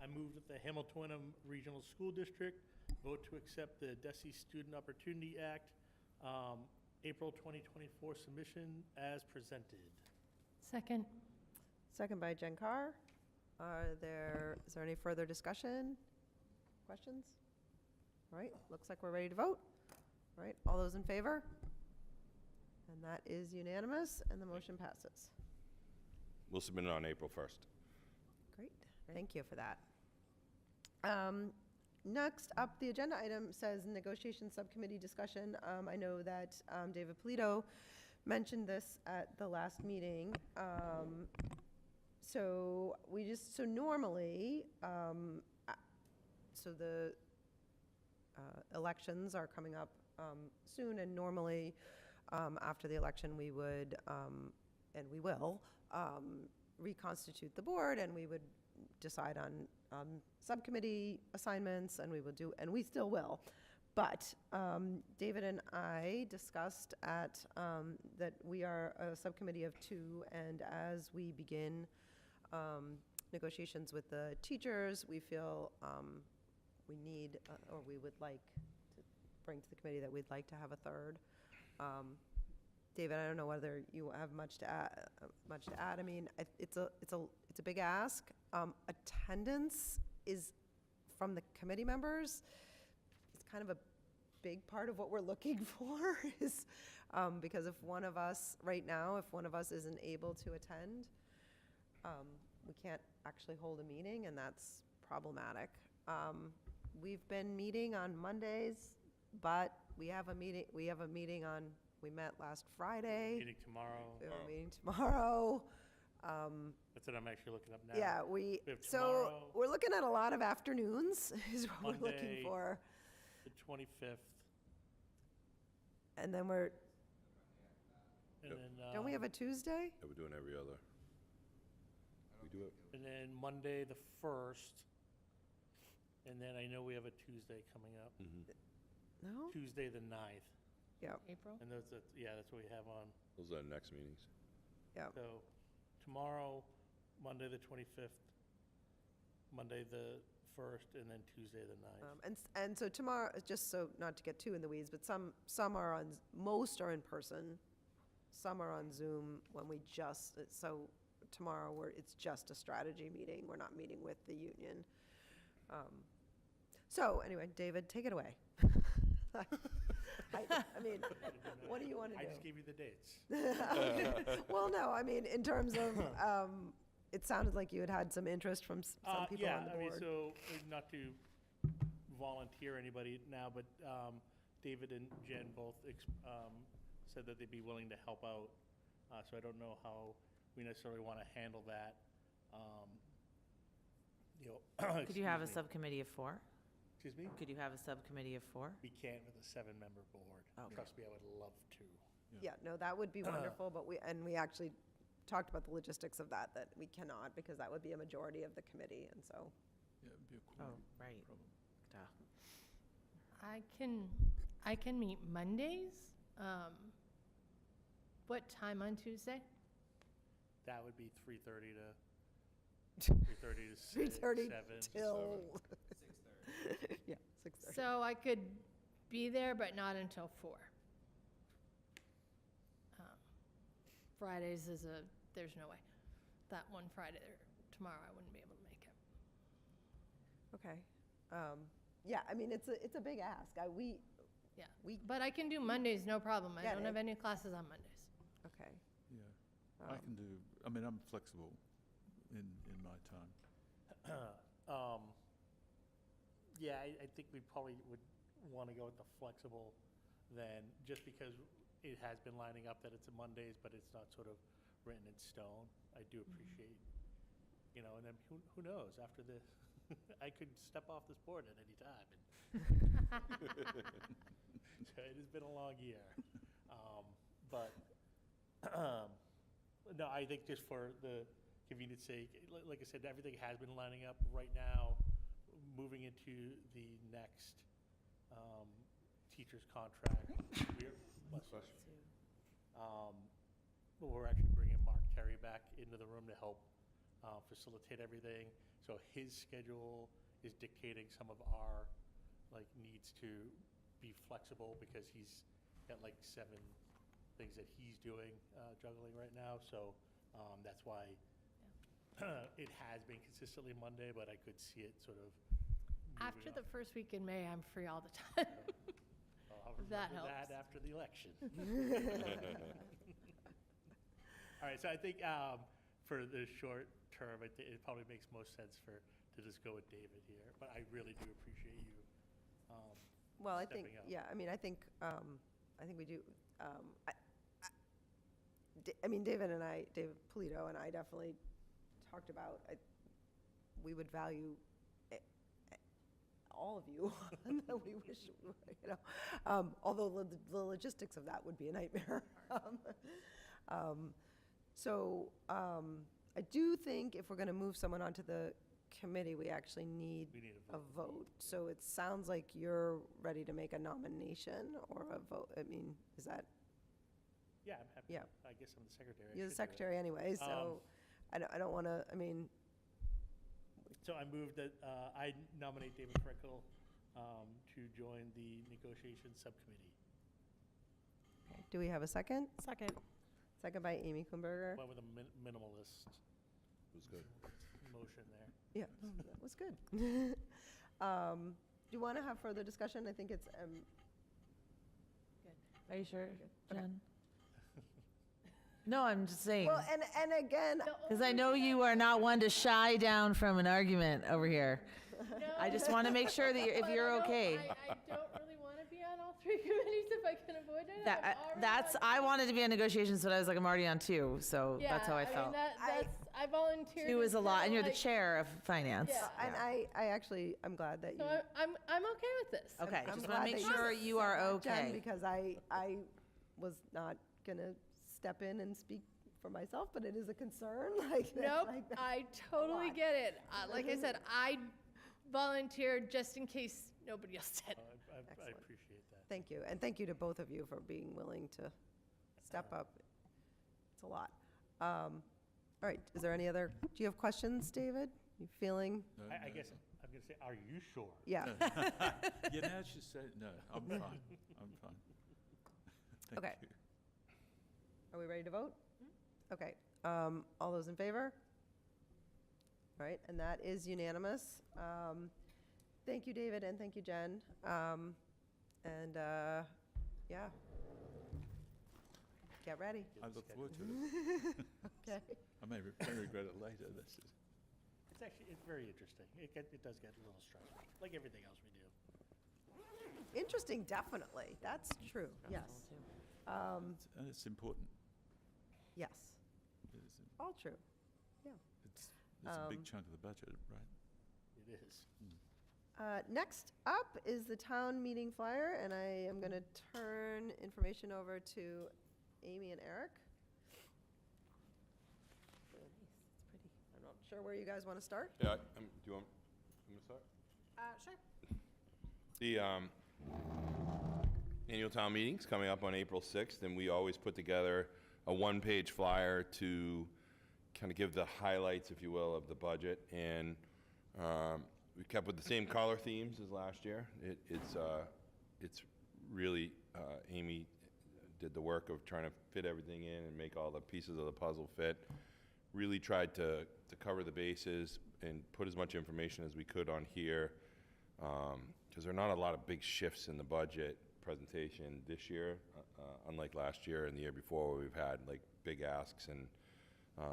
I move that the Hamilton Wenham Regional School District vote to accept the DESE Student Opportunity Act April 2024 submission as presented. Second. Second by Jen Carr. Is there any further discussion? Questions? All right, looks like we're ready to vote. All right, all those in favor? And that is unanimous, and the motion passes. We'll submit it on April 1st. Great, thank you for that. Next up, the agenda item says negotiation subcommittee discussion. I know that David Polito mentioned this at the last meeting. So normally, so the elections are coming up soon, and normally after the election, we would, and we will, reconstitute the board, and we would decide on subcommittee assignments, and we still will. But David and I discussed that we are a subcommittee of 2, and as we begin negotiations with the teachers, we feel we need, or we would like to bring to the committee that we'd like to have a third. David, I don't know whether you have much to add. I mean, it's a big ask. Attendance is from the committee members. It's kind of a big part of what we're looking for is because if one of us isn't able to attend, we can't actually hold a meeting, and that's problematic. We've been meeting on Mondays, but we have a meeting we met last Friday. Meeting tomorrow. We have a meeting tomorrow. That's what I'm actually looking up now. Yeah, We have so tomorrow, we're looking at a lot of afternoons is what we're looking Monday. for. the 25th, And then and Yep. then. don't we have a Tuesday? Yeah, we're doing every other. We do it. And then Monday, the 1st, and then I know we have a Tuesday coming up, No? Tuesday, the 9th. Yeah, April? And that's what we have on. Those are the next meetings. yeah. So tomorrow, Monday, the 25th, Monday, the 1st, and then Tuesday, the 9th. And so tomorrow, just so not to get too in the weeds, but some are most are in person, some are on Zoom so tomorrow it's just a strategy meeting. We're not meeting with the union. So anyway, David, take it away. I mean, what do you want to do? I just gave you the dates. Well, no, I mean, in terms of, it sounded like you had some interest from some people on the Yeah, I mean, board. so, not to volunteer anybody now, but David and Jen both said that they'd be willing to help out. So I don't know how we necessarily want to handle that. Could you have a excuse me. subcommittee of 4? Excuse me? Could you have a subcommittee of 4? We can't with a 7-member board. Okay. Trust me, I would love to. Yeah, no, that would be wonderful, but we actually talked about the logistics of that we cannot, because that would be a majority of the committee, and so. Yeah, it'd be a Oh, quorum right. problem. Duh. I can meet Mondays. What time on Tuesday? That would be 3:30 to 6, 3:30 7. till. 6:30. Yeah, 6:30. So I could be there, but not until 4. Fridays there's no way. That one Friday tomorrow, I wouldn't be able to make it. Okay. Yeah, I mean, it's a big ask. Yeah, We- but I can do Mondays, no problem. I Yeah, don't have any classes on Mondays. Okay. Yeah, I can do, I mean, I'm flexible in my time. Yeah, I think we probably would want to go with the flexible then, just because it has been lining up that it's a Mondays, but it's not sort of written in stone. I do appreciate, and then who knows, after this, I could step off this board at any time. So it has been a long year. But, no, I think just for the convenience sake, like I said, everything has been lining up right now, moving into the next teacher's contract. We're actually bringing Mark Terry back into the room to help facilitate everything. So his schedule is dictating some of our needs to be flexible, because he's got 7 things that he's doing, juggling right now, so that's why it has been consistently Monday, but I could see it sort of After moving the up. first week in May, I'm free all the time. I'll that remember helps. that after the election. All right, so I think for the short term, it probably makes most sense to just go with David here, but I really do appreciate you. Well, I think, Stepping up. yeah, I mean, I think we do, I mean, David Polito and I definitely talked about, we would value all of you, and that we wish, you know, although the logistics of that would be a nightmare. So I do think if we're going to move someone onto the committee, we actually need We need a vote. So it sounds like you're ready to make a nomination or a vote. I mean, is that, Yeah, I'm happy. Yeah. I guess I'm the secretary. I you're the should do it. secretary anyway, so I don't want to, I mean, So I move that I nominate David Freckle to join the negotiations subcommittee. do we have a second? Second. Second by Amy Kumberger. Went with a minimalist It was good. motion there. Yeah, no, that was good. Do you want to have further discussion? I think it's, Are you sure, Okay. Jen? No, I'm just saying, well, and again, because I know you are not one to shy down from an argument over here. I just want to make sure that if you're okay. I don't really want to be on all three committees if I can avoid it. I wanted to be on negotiations, but I was like, I'm already on two, so that's how I felt. I volunteered. Two is a lot, and you're the like- chair of finance. Yeah. and I actually, I'm glad that you. So I'm okay with this. Okay, I'm just glad want to make that sure you are Jen, okay. because I was not gonna step in and speak for myself, but it is a concern, like. Nope, like, I totally lot. get it. Like I said, I volunteered just in case nobody else did. I Excellent. appreciate that. Thank you, and thank you to both of you for being willing to step up. It's a lot. All right, is there any other, do you have questions, David? You feeling, No, I no, guess I'm going to say, are you sure? yeah, Yeah, now she said, no, I'm fine, I'm fine. Thank Okay. you. are we ready to vote? Okay, all those in favor? All right, and that is unanimous. Thank you, David, and thank you, Jen. And, yeah. Get ready. I look forward to it. Okay. I may regret it later, this is. It's very interesting. It does get a little stressful, like everything else we do. Interesting, definitely. That's true, yes. And it's important. Yes, It is- all true. It's a big Um, chunk of the budget, right? It is. Next up is the town meeting flyer, and I am going to turn information over to Amy and Eric. I'm not sure where you guys want to start. Yeah, do you want me to start? Sure. The annual town meeting's coming up on April 6th, and we always put together a one-page flyer to kind of give the highlights, if you will, of the budget. And we kept with the same color themes as last year. It's really, Amy did the work of trying to fit everything in and make all the pieces of the puzzle fit. Really tried to cover the bases and put as much information as we could on here, because there are not a lot of big shifts in the budget presentation this year, unlike last year and the year before, where we've had like big asks and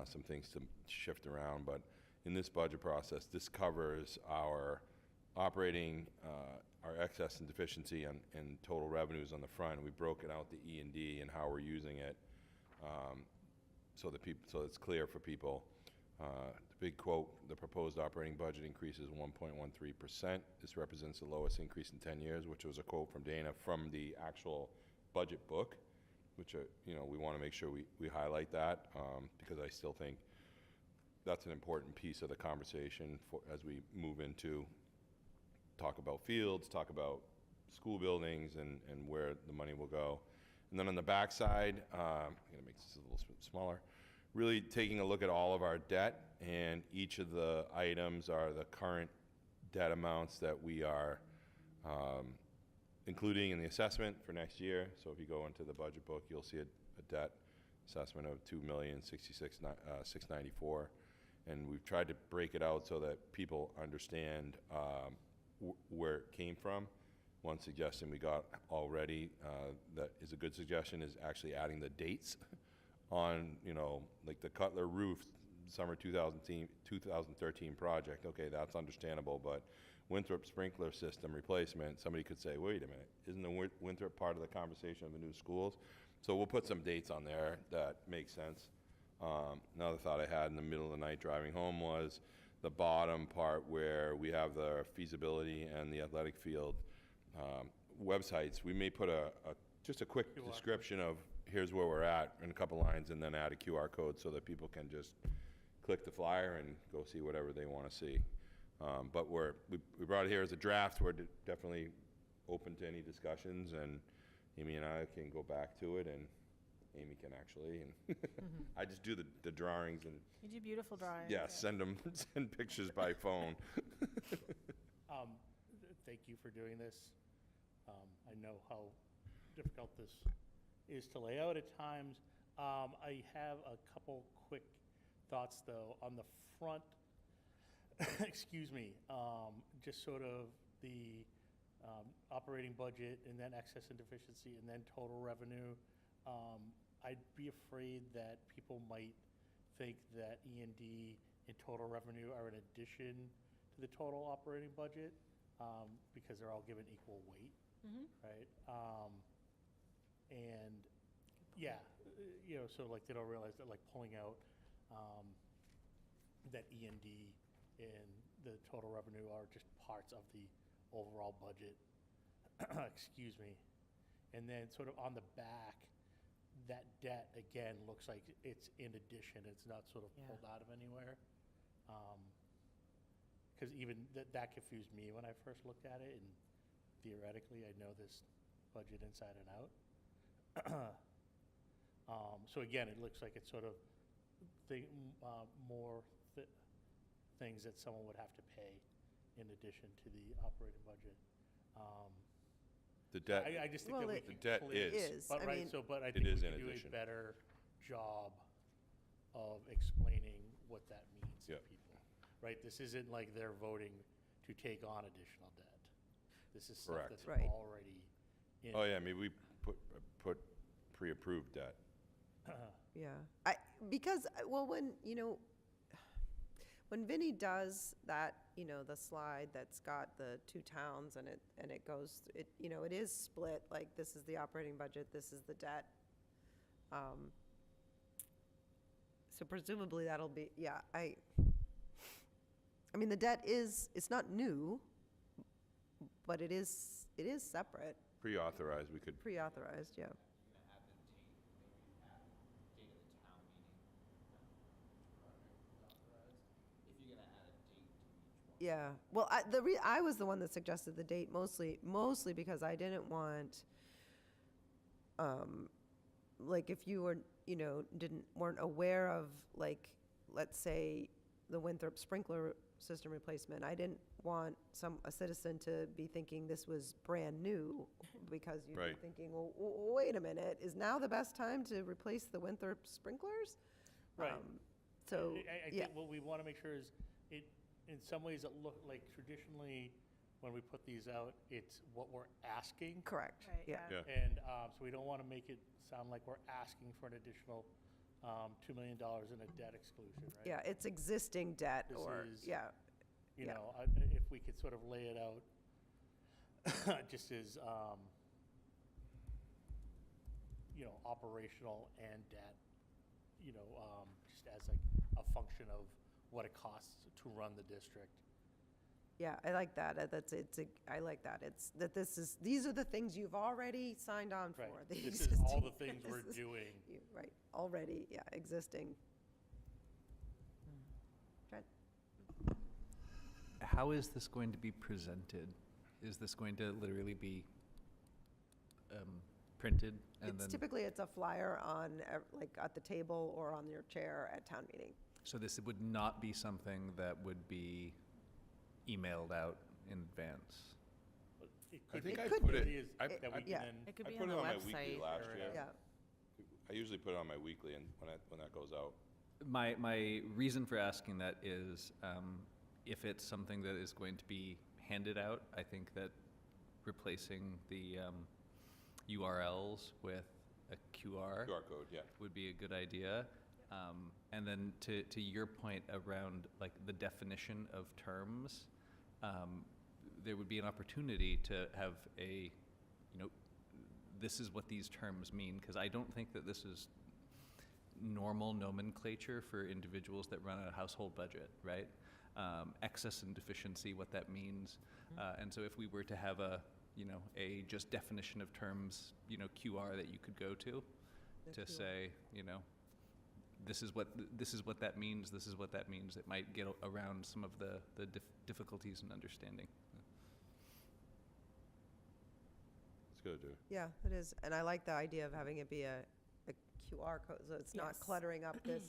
some things to shift around. But in this budget process, this covers our operating, our excess and deficiency and total revenues on the front. We've broken out the E&D and how we're using it, so it's clear for people. The big quote, the proposed operating budget increase is 1.13%. This represents the lowest increase in 10 years, which was a quote from Dana from the actual budget book, which, we want to make sure we highlight that, because I still think that's an important piece of the conversation as we move into talk about fields, talk about school buildings, and where the money will go. And then on the back side, I'm going to make this a little smaller, really taking a look at all of our debt, and each of the items are the current debt amounts that we are including in the assessment for next year. So if you go into the budget book, you'll see a debt assessment of $2,066,694. And we've tried to break it out so that people understand where it came from. One suggestion we got already that is a good suggestion is actually adding the dates on, like the Cutler roof, summer 2013 project. Okay, that's understandable, but Winthrop sprinkler system replacement, somebody could say, wait a minute, isn't the Winthrop part of the conversation of the new schools? So we'll put some dates on there that make sense. Another thought I had in the middle of the night driving home was the bottom part where we have the feasibility and the athletic field websites. We may put just a quick QR description of here's where we're at in a couple lines, and then add a QR code so that people can just click the flyer and go see whatever they want to see. But we brought it here as a draft. We're definitely open to any discussions, and Amy and I can go back to it, and Amy can actually, and I just do the drawings and, You do beautiful drawings. yeah, send pictures by phone. Thank you for doing this. I know how difficult this is to lay out at times. I have a couple quick thoughts, though. On the front, excuse me, just sort of the operating budget, and then excess and deficiency, and then total revenue. I'd be afraid that people might think that E&D and total revenue are in addition to the total operating budget, because they're all given equal weight, right? And yeah, so like they don't realize that like pulling out that E&D and the total revenue are just parts of the overall budget. Excuse me. And then sort of on the back, that debt again looks like it's in addition. It's not sort of pulled out of anywhere. Because even that confused me when I first looked at it, and theoretically I know this budget inside and out. So again, it looks like it's sort of more things that someone would have to pay in addition to the operating budget. The debt, I just think Well, that we it- can the debt clear- is, But, I right, mean- so, but I It think we is can in do a addition. better job of explaining what that means to Yep. people. Right, this isn't like they're voting to take on additional debt. This is stuff Correct. that's Right. already in. oh yeah, maybe we put pre-approved debt. Yeah, because, well, when Vinny does that, the slide that's got the two towns and it goes, it is split, like this is the operating budget, this is the debt. So presumably that'll be, yeah, I mean, the debt it's not new, but it is separate, Pre-authorized, we could, pre-authorized, yeah. Yeah, well, I was the one that suggested the date mostly because I didn't want, like, if you were, weren't aware of, like, let's say, the Winthrop sprinkler system replacement, I didn't want a citizen to be thinking this was brand new, because you'd be Right. thinking, well, wait a minute, is now the best time to replace the Winthrop sprinklers? Right. So, I yeah. think what we want to make sure is in some ways it look like traditionally when we put these out, it's what we're asking. Correct, Right, yeah. yeah. And so we don't want to make it sound like we're asking for an additional $2 million in a debt exclusion, right? Yeah, it's existing debt This or, is- yeah, You yeah. know, if we could sort of lay it out just as, operational and debt, just as like a function of what it costs to run the district. Yeah, I like that. I like that. It's that these are the things you've already signed on for. Right. the This is all the existing- things we're this is- doing. Right, already, yeah, existing. Trent? How is this going to be presented? Is this going to literally be printed and then? Typically, it's a flyer on, like, at the table or on your chair at town meeting. So this would not be something that would be emailed out in advance? It I could think be- I could put be. it, is I, that we I- can yeah. then It could I be put on it the on my weekly website. last Or, year. Yeah, I usually put it on my weekly and when that goes out. My reason for asking that is, if it's something that is going to be handed out, I think that replacing the URLs with a QR QR code, yeah. would be a good idea. And then to your point around like the definition of terms, there would be an opportunity to have a, this is what these terms mean, because I don't think that this is normal nomenclature for individuals that run a household budget, right? Excess and deficiency, what that means. And so if we were to have a just definition of terms, QR that you could go to say, this is what that means, this is what that means, it might get around some of the difficulties in understanding. It's good, dude. Yeah, it is. And I like the idea of having it be a QR code, so it's not Yes. cluttering up this,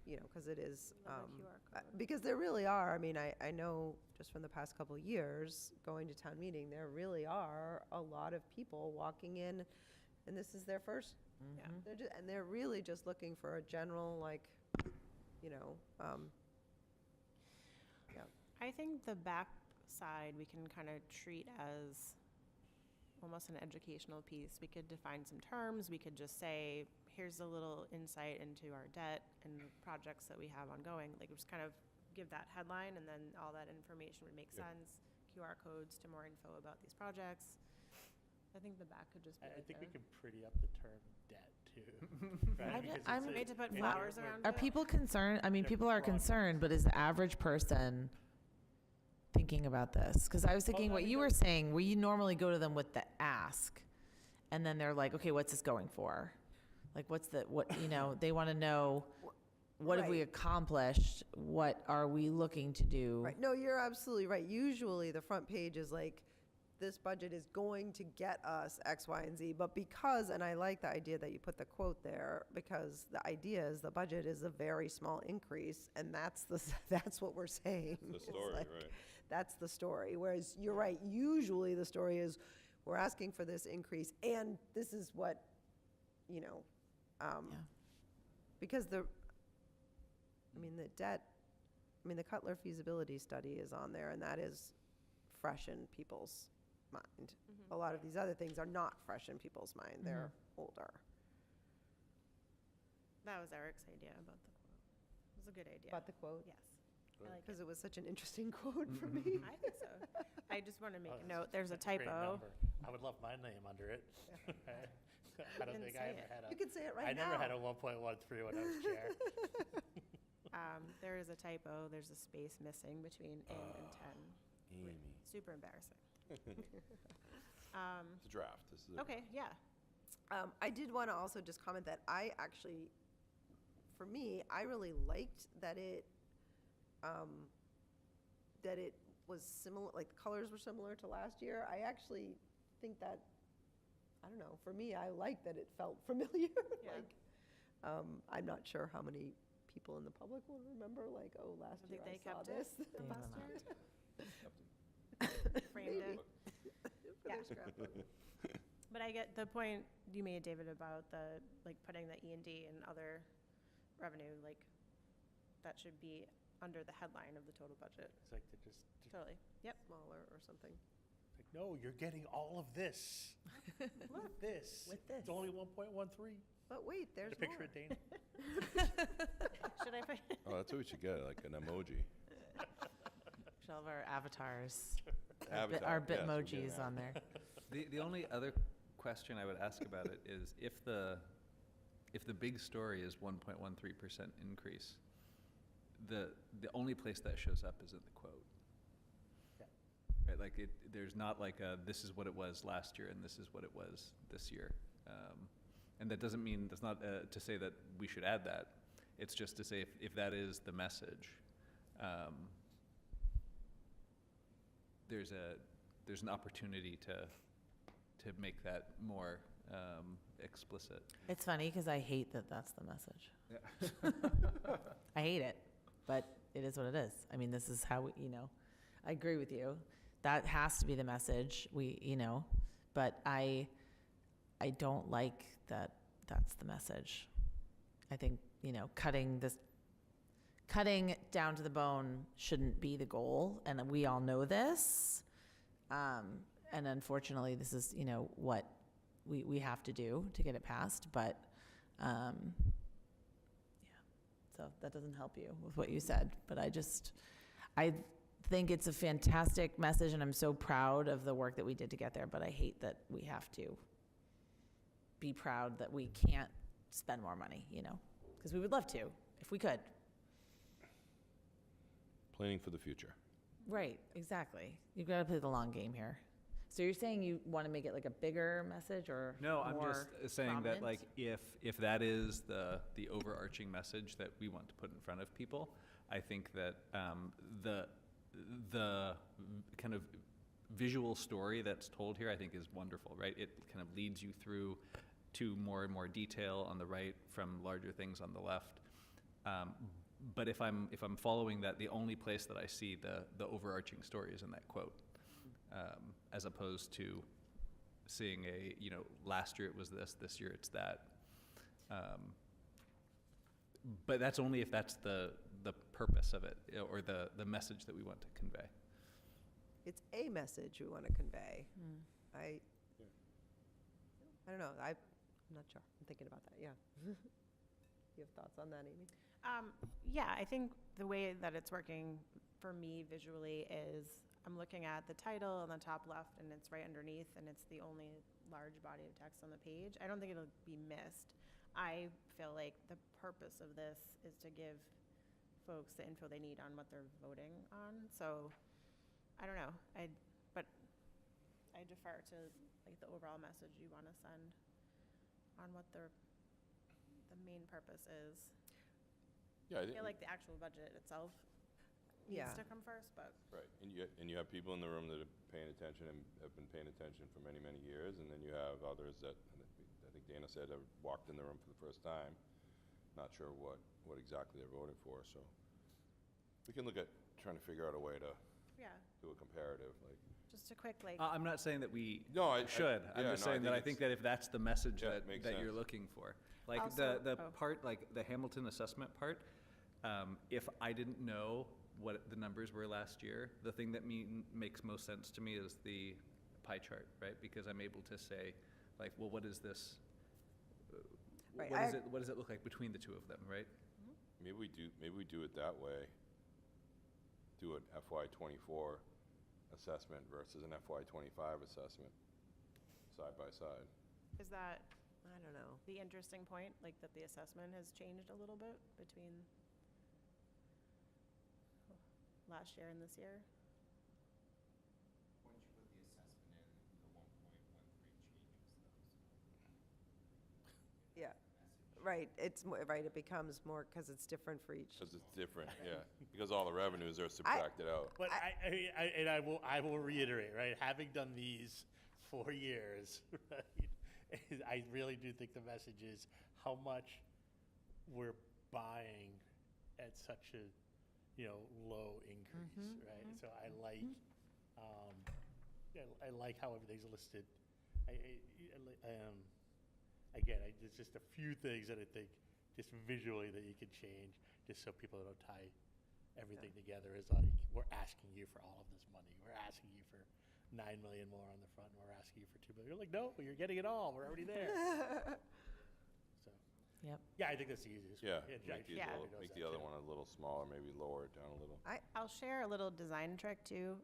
because it is, Love a QR code. because there really are, I mean, I know just from the past couple of years, going to town meeting, there really are a lot of people walking in, and this is their first, Yeah. and they're really just looking for a general, I think the back side we can kind of treat as almost an educational piece. We could define some terms. We could just say, here's a little insight into our debt and projects that we have ongoing. Like, just kind of give that headline, and then all that information would make Yeah. sense. QR codes to more info about these projects. I think the back could just be I like think we a- can pretty up the term debt too. Right? Because I'm- it's a- Made to put it- flowers we're- around Are it. people concerned? I mean, They're people are broad. concerned, but is the average person thinking about this? Because I was thinking I what mean, you were saying, we normally go to them with the ask, and then they're like, okay, what's this going for? Like, they want to know, what have we Right. accomplished? What are we looking to do? right, no, you're absolutely right. Usually, the front page is like, this budget is going to get us X, Y, and Z, but because, and I like the idea that you put the quote there, because the idea is the budget is a very small increase, and that's that's what we're saying. The It's story, like, right. That's the story, whereas you're right, usually the story is, we're asking for this increase, and this is what, because the Cutler feasibility study is on there, and that is fresh in people's mind. Mhm. A lot of these other things are not fresh in people's mind, they're older. That was Eric's idea about the quote. It was a good idea. About the quote, Yes. I like because it. it was such an interesting quote for me. I think so. I just want to make Oh, a that's- note, there's a that's great typo. number. I would love my name under it. I don't didn't think say I ever it. had You can say it right I now. never had a 1.13 when I was chair. There is a typo, there's a space missing between A and 10. Amy. Super embarrassing. It's a draft. This is a Okay, yeah. I did want to also just comment that I actually, for me, I really liked that it was similar, like the colors were similar to last year. I actually think that, I don't know, for me, I like that it felt familiar. Yeah. Like, I'm not sure how many people in the public will remember, like, oh, last I year think I they saw kept this. it from They last will year. Framed Maybe. it. For Yeah. their scrapbook. But I get the point you made, David, about the, like, putting the E&D and other revenue, like, that should be under the headline of the total budget. It's like they're just Totally. Yep. Smaller or something. like, no, you're getting all of this. Look at this. With this. It's only 1.13. But wait, there's Get a picture more. of Dana. Should I put, Oh, that's what we should get, like an emoji. Should have our avatars, Avatar, our yes, we're getting Bitmojis on there. The only other question I would ask about it is if the big story is 1.13% increase, the only place that shows up is in the quote. Yeah. Right, like there's not like this is what it was last year and this is what it was this year. And that doesn't mean, that's not to say that we should add that. It's just to say if that is the message, there's an opportunity to make that more explicit. It's funny because I hate that that's the message. I hate it, but it is what it is. I mean, this is how, I agree with you. That has to be the message, but I don't like that that's the message. I think, you know, cutting down to the bone shouldn't be the goal, and we all know this. And unfortunately, this is, you know, what we have to do to get it passed, but, yeah. So that doesn't help you with what you said, but I think it's a fantastic message, and I'm so proud of the work that we did to get there, but I hate that we have to be proud that we can't spend more money, you know, because we would love to, if we could. Planning for the future. Right, exactly. You've got to play the long game here. So you're saying you want to make it like a bigger message or No, I'm more just saying that, prominent? like, if that is the overarching message that we want to put in front of people, I think that the kind of visual story that's told here, I think, is wonderful, right? It kind of leads you through to more and more detail on the right from larger things on the left. But if I'm following that, the only place that I see the overarching story is in that quote, as opposed to seeing last year it was this year it's that. But that's only if that's the purpose of it, or the message that we want to convey. It's a message we want to convey. I don't know, I'm not sure, I'm thinking about that, yeah. You have thoughts on that, Amy? Yeah, I think the way that it's working for me visually is I'm looking at the title on the top left, and it's right underneath, and it's the only large body of text on the page. I don't think it'll be missed. I feel like the purpose of this is to give folks the info they need on what they're voting on. So I don't know. But I defer to like the overall message you want to send on what the main purpose is. Yeah, I feel like the actual budget itself Yeah. needs to come first, but right. And you have people in the room that are paying attention and have been paying attention for many, many years, and then you have others that, I think Dana said, have walked in the room for the first time, not sure what exactly they're voting for. So we can look at trying to figure out a way to yeah, do a comparative, like. just a quick like. I'm not saying that we No, I should. I'm yeah, just no, saying that I it's- think that if that's the message Yeah, that makes you're sense. looking for, like Also- the oh. part, like the Hamilton assessment part, if I didn't know what the numbers were last year, the thing that makes most sense to me is the pie chart, right? Because I'm able to say, like, well, what is this? Right, What does it look like between the two of them, right? Maybe we do it that way. Do an FY24 assessment versus an FY25 assessment, side by side. Is that I don't know. the interesting point, like that the assessment has changed a little bit between last year and this year? Once you put the assessment in, the 1.13 changes those. Yeah, right, it becomes more, because it's different for each. Because it's different, yeah. Because all the revenues are subtracted out. But I will reiterate, right? Having done these 4 years, right? I really do think the message is how much we're buying at such a low increase, right? So I like how everything's listed. Again, there's just a few things that I think just visually that you could change, just so people don't tie everything together. Is like, we're asking you for all of this money. We're asking you for $9 million more on the front, and we're asking you for $2 million. You're like, no, you're getting it all. We're already there. So, Yep. yeah, I think that's the easiest. Yeah, way. Yeah. make the other one a little smaller, maybe lower it down a little. I'll share a little design trick too.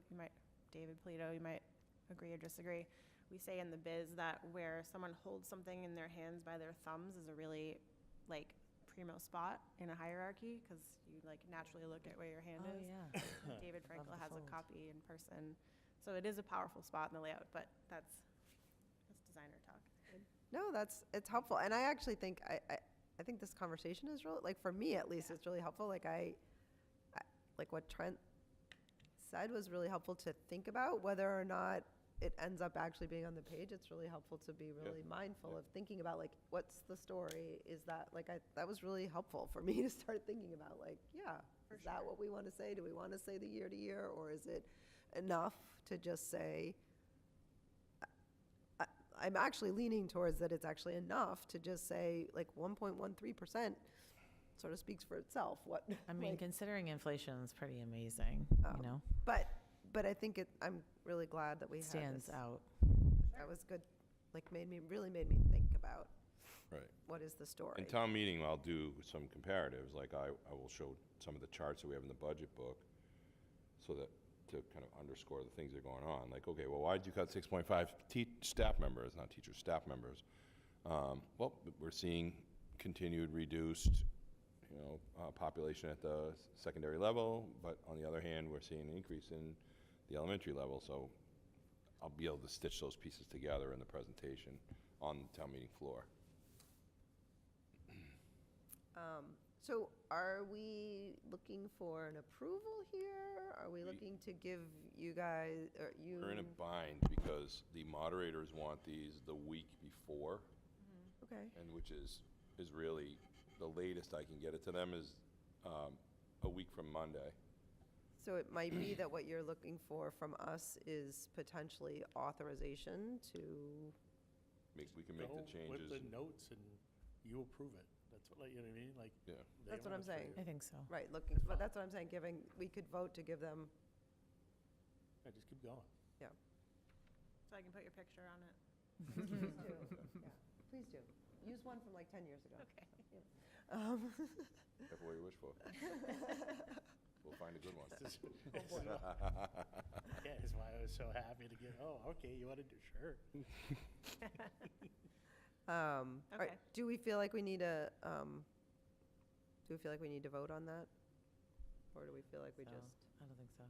David Polito, you might agree or disagree. We say in the biz that where someone holds something in their hands by their thumbs is a really like primo spot in a hierarchy, because you like naturally look at where your hand Oh, is. yeah. David Love Frankel the has a fold. copy in person. So it is a powerful spot in the layout, but that's designer talk. No, it's helpful, and I actually think, I think this conversation is really, like, for me at least, it's really helpful. Like, like what Trent said was really helpful to think about, whether or not it ends up actually being on the page. It's really helpful to be really mindful of thinking about, like, what's the story? Is that, like, that was really helpful for me to start thinking about, like, is that what we want to say? Do we want to say the year to year, or is it enough to just say, I'm actually leaning towards that it's actually enough to just say, like, 1.13% sort of speaks for itself, what. I mean, like, considering inflation is pretty amazing, you know? But I think I'm really glad that we had Stands this. out. That was good, like, really made me think about Right. what is the story. In town meeting, I'll do some comparatives, like I will show some of the charts that we have in the budget book, so that, to kind of underscore the things that are going on. Like, okay, well, why'd you cut 6.5 staff members, not teachers, staff members? Well, we're seeing continued reduced, population at the secondary level, but on the other hand, we're seeing an increase in the elementary level, so I'll be able to stitch those pieces together in the presentation on the town meeting floor. So are we looking for an approval here? Are we looking to give you guys, or you? We're in a bind because the moderators want these the week before, Okay. and which is really, the latest I can get it to them is a week from Monday. So it might be that what you're looking for from us is potentially authorization to, We can make the Go changes. with the notes and you approve it. That's what, like, you know what I mean? Like, Yeah. they That's what want I'm it for saying. you. I think so. right, looking, but that's what I'm saying, we could vote to give them, Yeah, just keep going. So I can put your picture on it. please do, yeah, please do. Use one from like 10 years ago. Okay. Careful what you wish for. We'll find a good one. This is- Yeah, that's why I was so happy to get, oh, okay, you want to do, sure. All right, Okay. do we feel like we need to vote on that? Or do we feel like we So, just, I don't think so.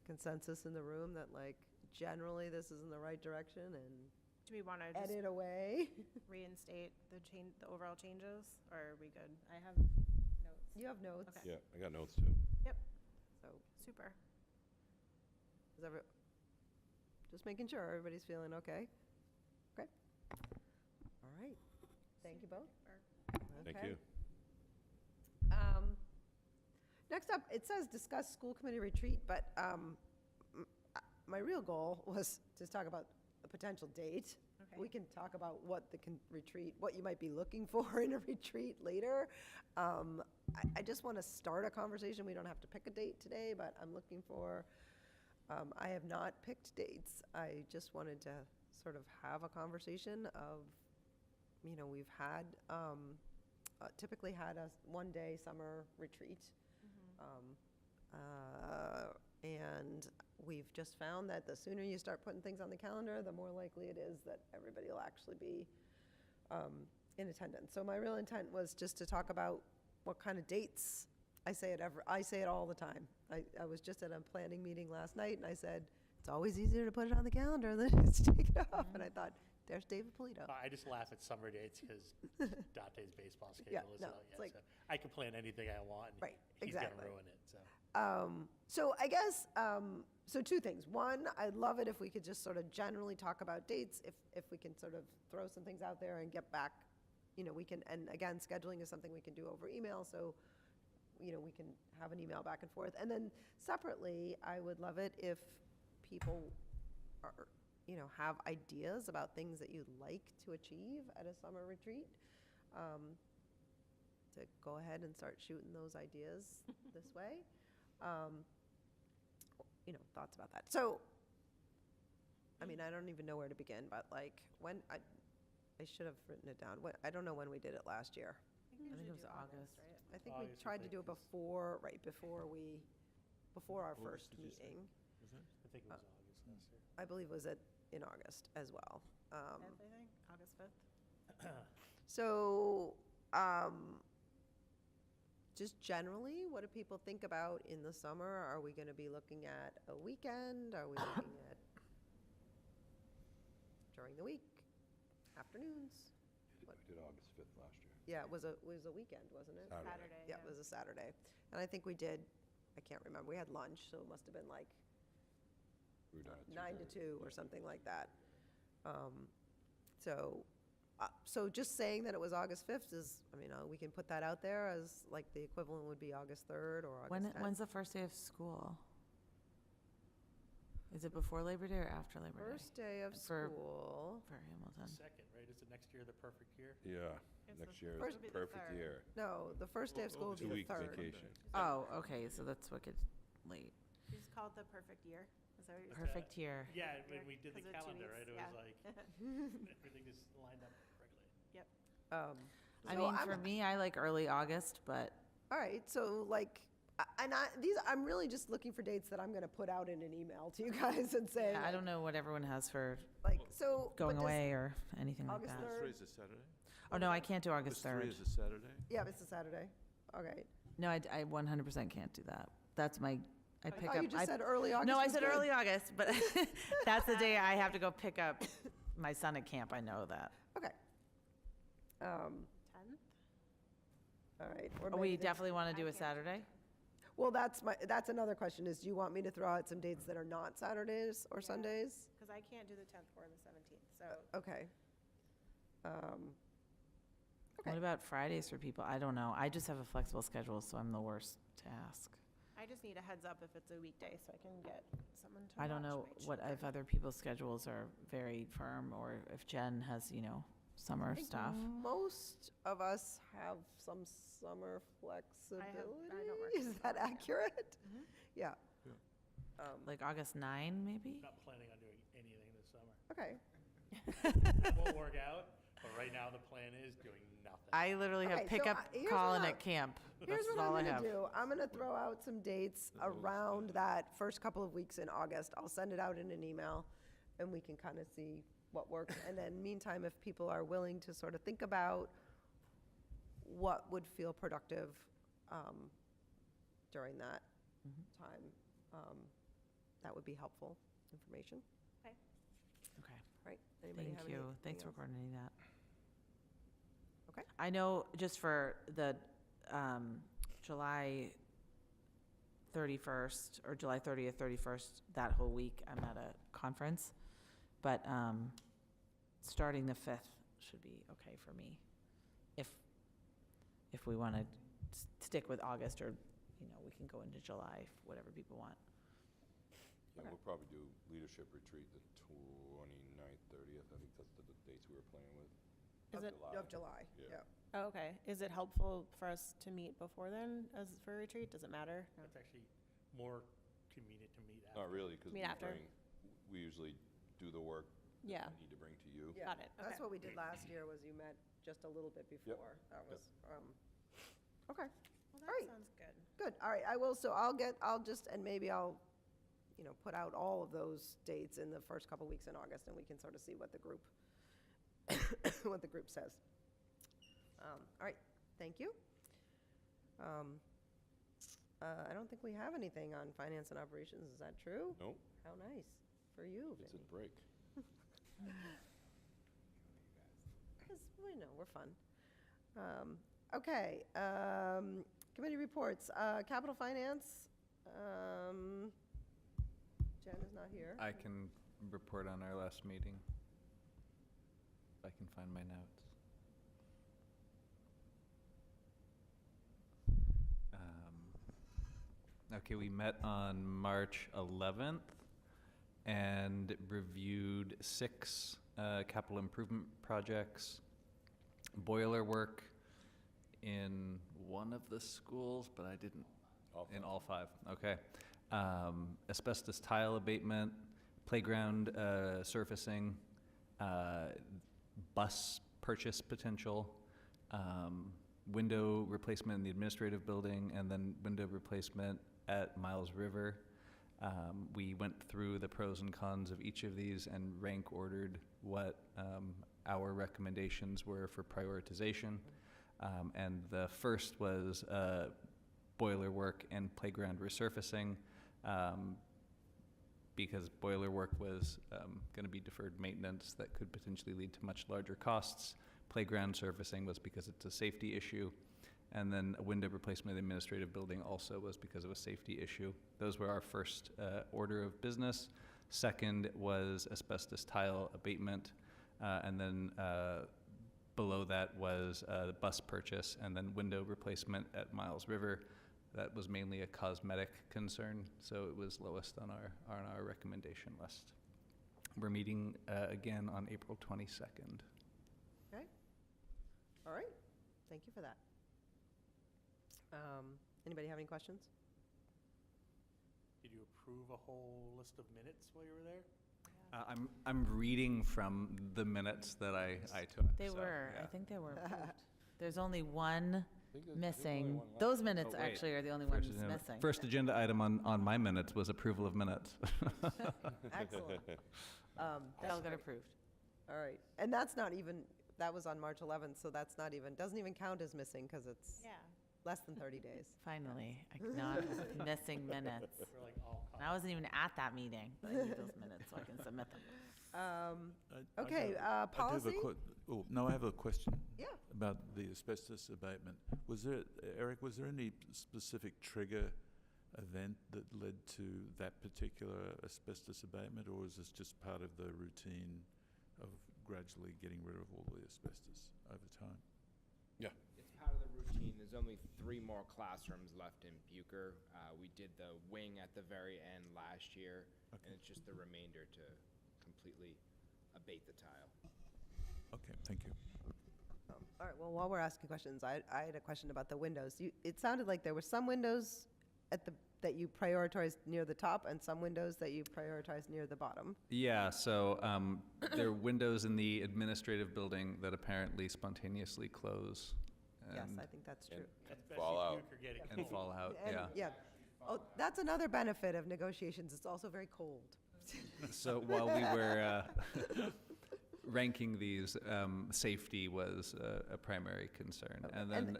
consensus in the room that like generally this is in the right direction and Do we want to just edit away? reinstate the overall changes, or are we good? I have notes. You have notes, Okay. Yeah, I got notes too. so Super. is just making sure everybody's feeling okay? Okay. All right. Thank you both. Thank Okay. you. Next up, it says discuss school committee retreat, but my real goal was to talk about a potential date. Okay. We can talk about what the retreat, what you might be looking for in a retreat later. I just want to start a conversation. We don't have to pick a date today, but I'm looking for, I have not picked dates. I just wanted to sort of have a conversation of, we've had, typically had a one-day summer retreat. And we've just found that the sooner you start putting things on the calendar, the more likely it is that everybody will actually be in attendance. So my real intent was just to talk about what kind of dates. I say it all the time. I was just at a planning meeting last night, and I said, it's always easier to put it on the calendar than it is to take it off. And I thought, there's David Polito. I just laugh at summer dates because Dante's baseball schedule Yeah, is no, out it's yet. like- So I can plan anything I want, and Right, he's going to exactly. ruin it, so. So I guess, so two things. One, I'd love it if we could just sort of generally talk about dates, if we can sort of throw some things out there and get back, we can, and again, scheduling is something we can do over email, so, we can have an email back and forth. And then separately, I would love it if people are, have ideas about things that you'd like to achieve at a summer retreat, to go ahead and start shooting those ideas this way. Thoughts about that. So, I mean, I don't even know where to begin, but like, when, I should have written it down. I don't know when we did it last year. I think it was August. right? I think we August, I tried to think, do it is- before our August, first did you say? meeting. Is it? I think it was August last year. I believe it was in August as well. Fifth, I think, August 5th. So, just generally, what do people think about in the summer? Are we going to be looking at a weekend? Are we looking at during the week, afternoons? We did August 5th last year. Yeah, it was a weekend, wasn't it? Saturday, Yeah, it was a Saturday. And I think we did, I can't remember, we had lunch, so it must have been like We were done at 9 to 2:30. 2 or something like that. So just saying that it was August 5th is, I mean, we can put that out there as like the equivalent would be August 3rd or August 10th. When's the first day of school? Is it before Labor Day or after Labor Day? First day of For- school. For Hamilton. Second, right? Is it next year the perfect year? Yeah, It's next the year first- is would be the perfect third. year. No, the first day of school will be the 2 week third. vacation. Oh, okay, so that's wicked late. You just call it the perfect year. Is that what you're saying? Perfect year. Yeah, when we did the 'Cause of 2 calendar, right? weeks, It yeah. was like, everything just lined up perfectly. I So mean, I'm- for me, I like early August, but All right, so like, I'm really just looking for dates that I'm gonna put out in an email to you guys and say. I don't know what everyone has for Like, so. but going does- away or anything like August that. 3rd? 3 is a Saturday? Oh, no, I can't do August This 3 3rd. is a Saturday? Yeah, it's a Saturday. Okay. No, I 100% can't do that. That's my, I pick Oh, up. you just I- said early August No, I was said good. early August, but that's the day I have to go pick up my son at camp, I know that. Okay. 10th? All right. or Oh, we maybe the- definitely want to do a can't do Saturday? Well, that's another question, is do you want me to throw out some dates that are not Saturdays or Sundays? Because I can't do the 10th or the 17th, so. Okay. Okay. What about Fridays for people? I don't know. I just have a flexible schedule, so I'm the worst to ask. I just need a heads up if it's a weekday so I can get someone to I don't watch know my what, if other people's schedules are very firm, or if Jen has, summer I think stuff. most of us have some summer flexibility. work Is that accurate? Mhm. Yeah. Yeah. Like August 9, maybe? Not planning on doing anything this summer. Okay. It won't work out, but right now the plan is doing nothing. I literally have Okay, so pickup here's calling what at camp. Here's That's what all I I'm have. gonna do. I'm gonna throw out some dates around that first couple of weeks in August. I'll send it out in an email, and we can kind of see what works. And then meantime, if people are willing to sort of think about what would feel productive during that Mhm. time, that would be helpful information, Okay. right? Anybody have Thank you. anything Thanks for else? coordinating that. Okay. I know just for the July 31st or July 30th, 31st, that whole week, I'm at a conference. But starting the 5th should be okay for me. If we want to stick with August, or, we can go into July, whatever people want. Yeah, we'll probably do leadership retreat the 29th, 30th. I think that's the dates we were playing with. Is it, Of July, Yeah. yeah. oh, okay. Is it helpful for us to meet before then as for a retreat? Does it matter? No. It's actually more convenient to meet after. Not really, because Meet after? we usually do the work that Yeah. we need to bring to you. Yeah, Got it, That's okay. what we did last year, was you met just a little bit before. That Yep. was, okay, Well, that Alright. sounds good. good. All right, I'll just, and maybe I'll, put out all of those dates in the first couple weeks in August, and we can sort of see what the group, what the group says. All right, thank you. I don't think we have anything on finance and operations, is that true? Nope, How nice for you, it's a Vinny. break. Because, we're fun. Okay, committee reports, capital finance, Jen is not here. I can report on our last meeting, if I can find my notes. Okay, we met on March 11th and reviewed 6 capital improvement projects, boiler work in one of the schools, but I didn't, in all 5, okay. Asbestos tile abatement, playground surfacing, bus purchase potential, window replacement in the administrative building, and then window replacement at Miles River. We went through the pros and cons of each of these and rank ordered what our recommendations were for prioritization. And the first was boiler work and playground resurfacing, because boiler work was going to be deferred maintenance that could potentially lead to much larger costs. Playground surfacing was because it's a safety issue. And then a window replacement in the administrative building also was because of a safety issue. Those were our first order of business. Second was asbestos tile abatement. And then below that was the bus purchase and then window replacement at Miles River. that was mainly a cosmetic concern, so it was lowest on our recommendation list. We're meeting again on April 22nd. Okay. All right. Thank you for that. Anybody have any questions? Did you approve a whole list of minutes while you were there? I'm reading from the minutes that I took. They so, were, I yeah. think they were approved. There's only one think there's only missing. one left. Those minutes Oh, wait. actually are the only ones agenda- missing. First agenda item on my minutes was approval of minutes. Excellent. They all got approved. All right. And that's not even, that was on March 11th, so that's not even, doesn't even count as missing because it's Yeah. less than 30 days. Finally, not missing minutes. We're like all caught And I wasn't even at that meeting. I need those minutes so I can submit them. Okay, I policy? No, I have a question. Yeah. About the asbestos abatement. Was there, Eric, was there any specific trigger event that led to that particular asbestos abatement, or is this just part of the routine of gradually getting rid of all the asbestos over time? It's part of the routine. There's only 3 more classrooms left in Bucher. We did the wing at the very end last year, and it's just the remainder to completely abate the tile. Okay, thank you. All right, well, while we're asking questions, I had a question about the windows. It sounded like there were some windows that you prioritized near the top and some windows that you prioritized near the bottom. Yeah, so there are windows in the administrative building that apparently spontaneously close. Yes, and- I think that's true. Especially Fall out. Bucher getting And cold. fall out, And, yeah. Oh, that's another benefit of negotiations. It's also very cold. So while we were ranking these, safety was a primary concern. Okay. And then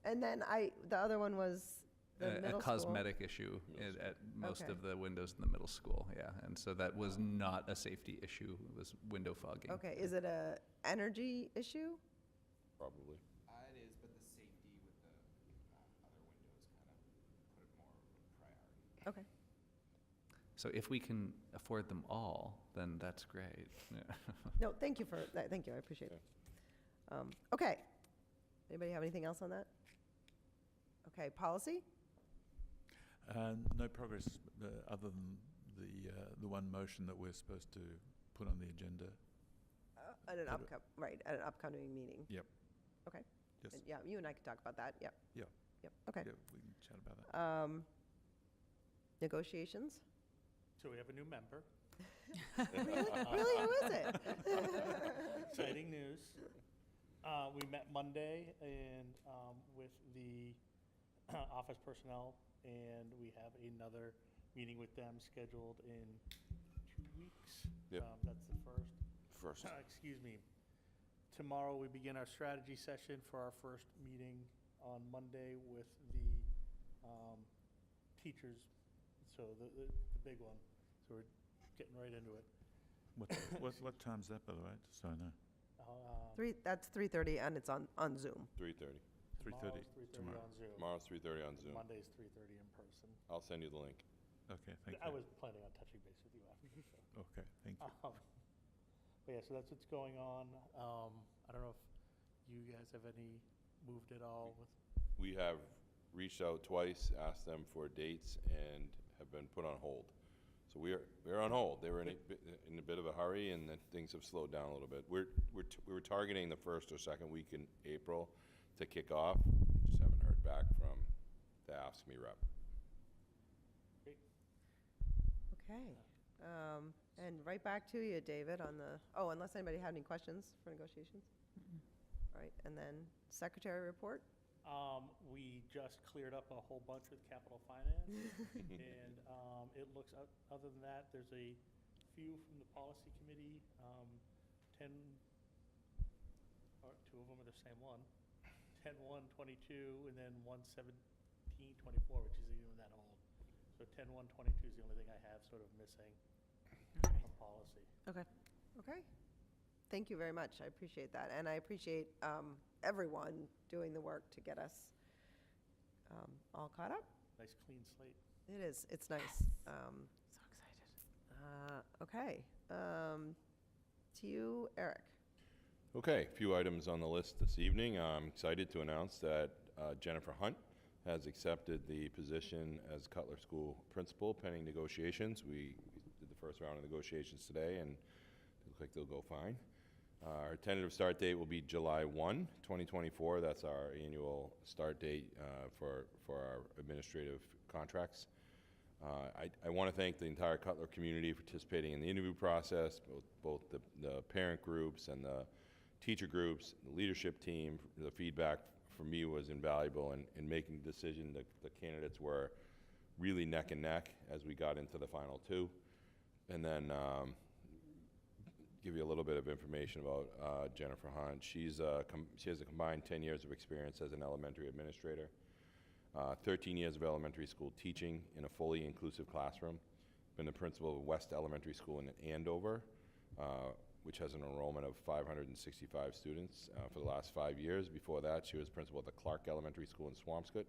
And then the other one was the a middle school. cosmetic issue at most Okay. of the windows in the middle school, yeah. And so that was not a safety issue, it was window fogging. Okay, is it a energy issue? Probably. It is, but the safety with the other windows kind of put it more of a priority. Okay. So if we can afford them all, then that's great. Yeah. No, thank you for that. Thank you, I appreciate it. Okay. Anybody have anything else on that? Okay, policy? No progress other than the one motion that we're supposed to put on the agenda. At an Put it- at an upcoming meeting. Yep. Okay. Yes. And yeah, you and I can talk about that, yep. Yeah. Yep, okay. Yeah, we can chat about that. Negotiations? So we have a new member. Really, who is it? Exciting news. We met Monday and with the office personnel, and we have another meeting with them scheduled in 2 weeks. Yep. That's the first. First. Excuse me. Tomorrow, we begin our strategy session for our first meeting on Monday with the teachers, so the big one. So we're getting right into it. What time's that, by the way, just so I know? That's 3:30 and it's on Zoom. 3:30. 3:30 Tomorrow's 3:30 tomorrow. on Zoom. Tomorrow's 3:30 on Zoom. Monday's 3:30 in person. I'll send you the link. Okay, thank I you. was planning on touching base with you after, so. Okay, thank you. But yeah, so that's what's going on. I don't know if you guys have any moved at all with, We have reached out twice, asked them for dates, and have been put on hold. So we're on hold. They were in a bit of a hurry, and then things have slowed down a little bit. We were targeting the first or second week in April to kick off. Just haven't heard back from the Ask Me rep. Okay. And right back to you, David, on the, unless anybody had any questions for negotiations? All right, and then secretary report? we just cleared up a whole bunch with capital finance. And it looks, other than that, there's a few from the policy committee, 10, or 2 of them are the same one, 10-1-22, and then 1-17-24, which isn't even that old. So 10-1-22 is the only thing I have sort of missing from policy. Okay. Okay. Thank you very much. I appreciate that. And I appreciate everyone doing the work to get us all caught up. Nice clean slate. It is. It's nice. So excited. Okay. To you, Eric. Okay, a few items on the list this evening. I'm excited to announce that Jennifer Hunt has accepted the position as Cutler School Principal pending negotiations. We did the first round of negotiations today, and it looks like they'll go fine. Our tentative start date will be July 1, 2024. That's our annual start date for our administrative contracts. I want to thank the entire Cutler community for participating in the interview process, both the parent groups and the teacher groups, the leadership team. The feedback for me was invaluable in making the decision. The candidates were really neck and neck as we got into the final two. And then give you a little bit of information about Jennifer Hunt. She has a combined 10 years of experience as an elementary administrator, 13 years of elementary school teaching in a fully inclusive classroom, been the principal of West Elementary School in Andover, which has an enrollment of 565 students for the last 5 years. Before that, she was principal at the Clark Elementary School in Swampscott.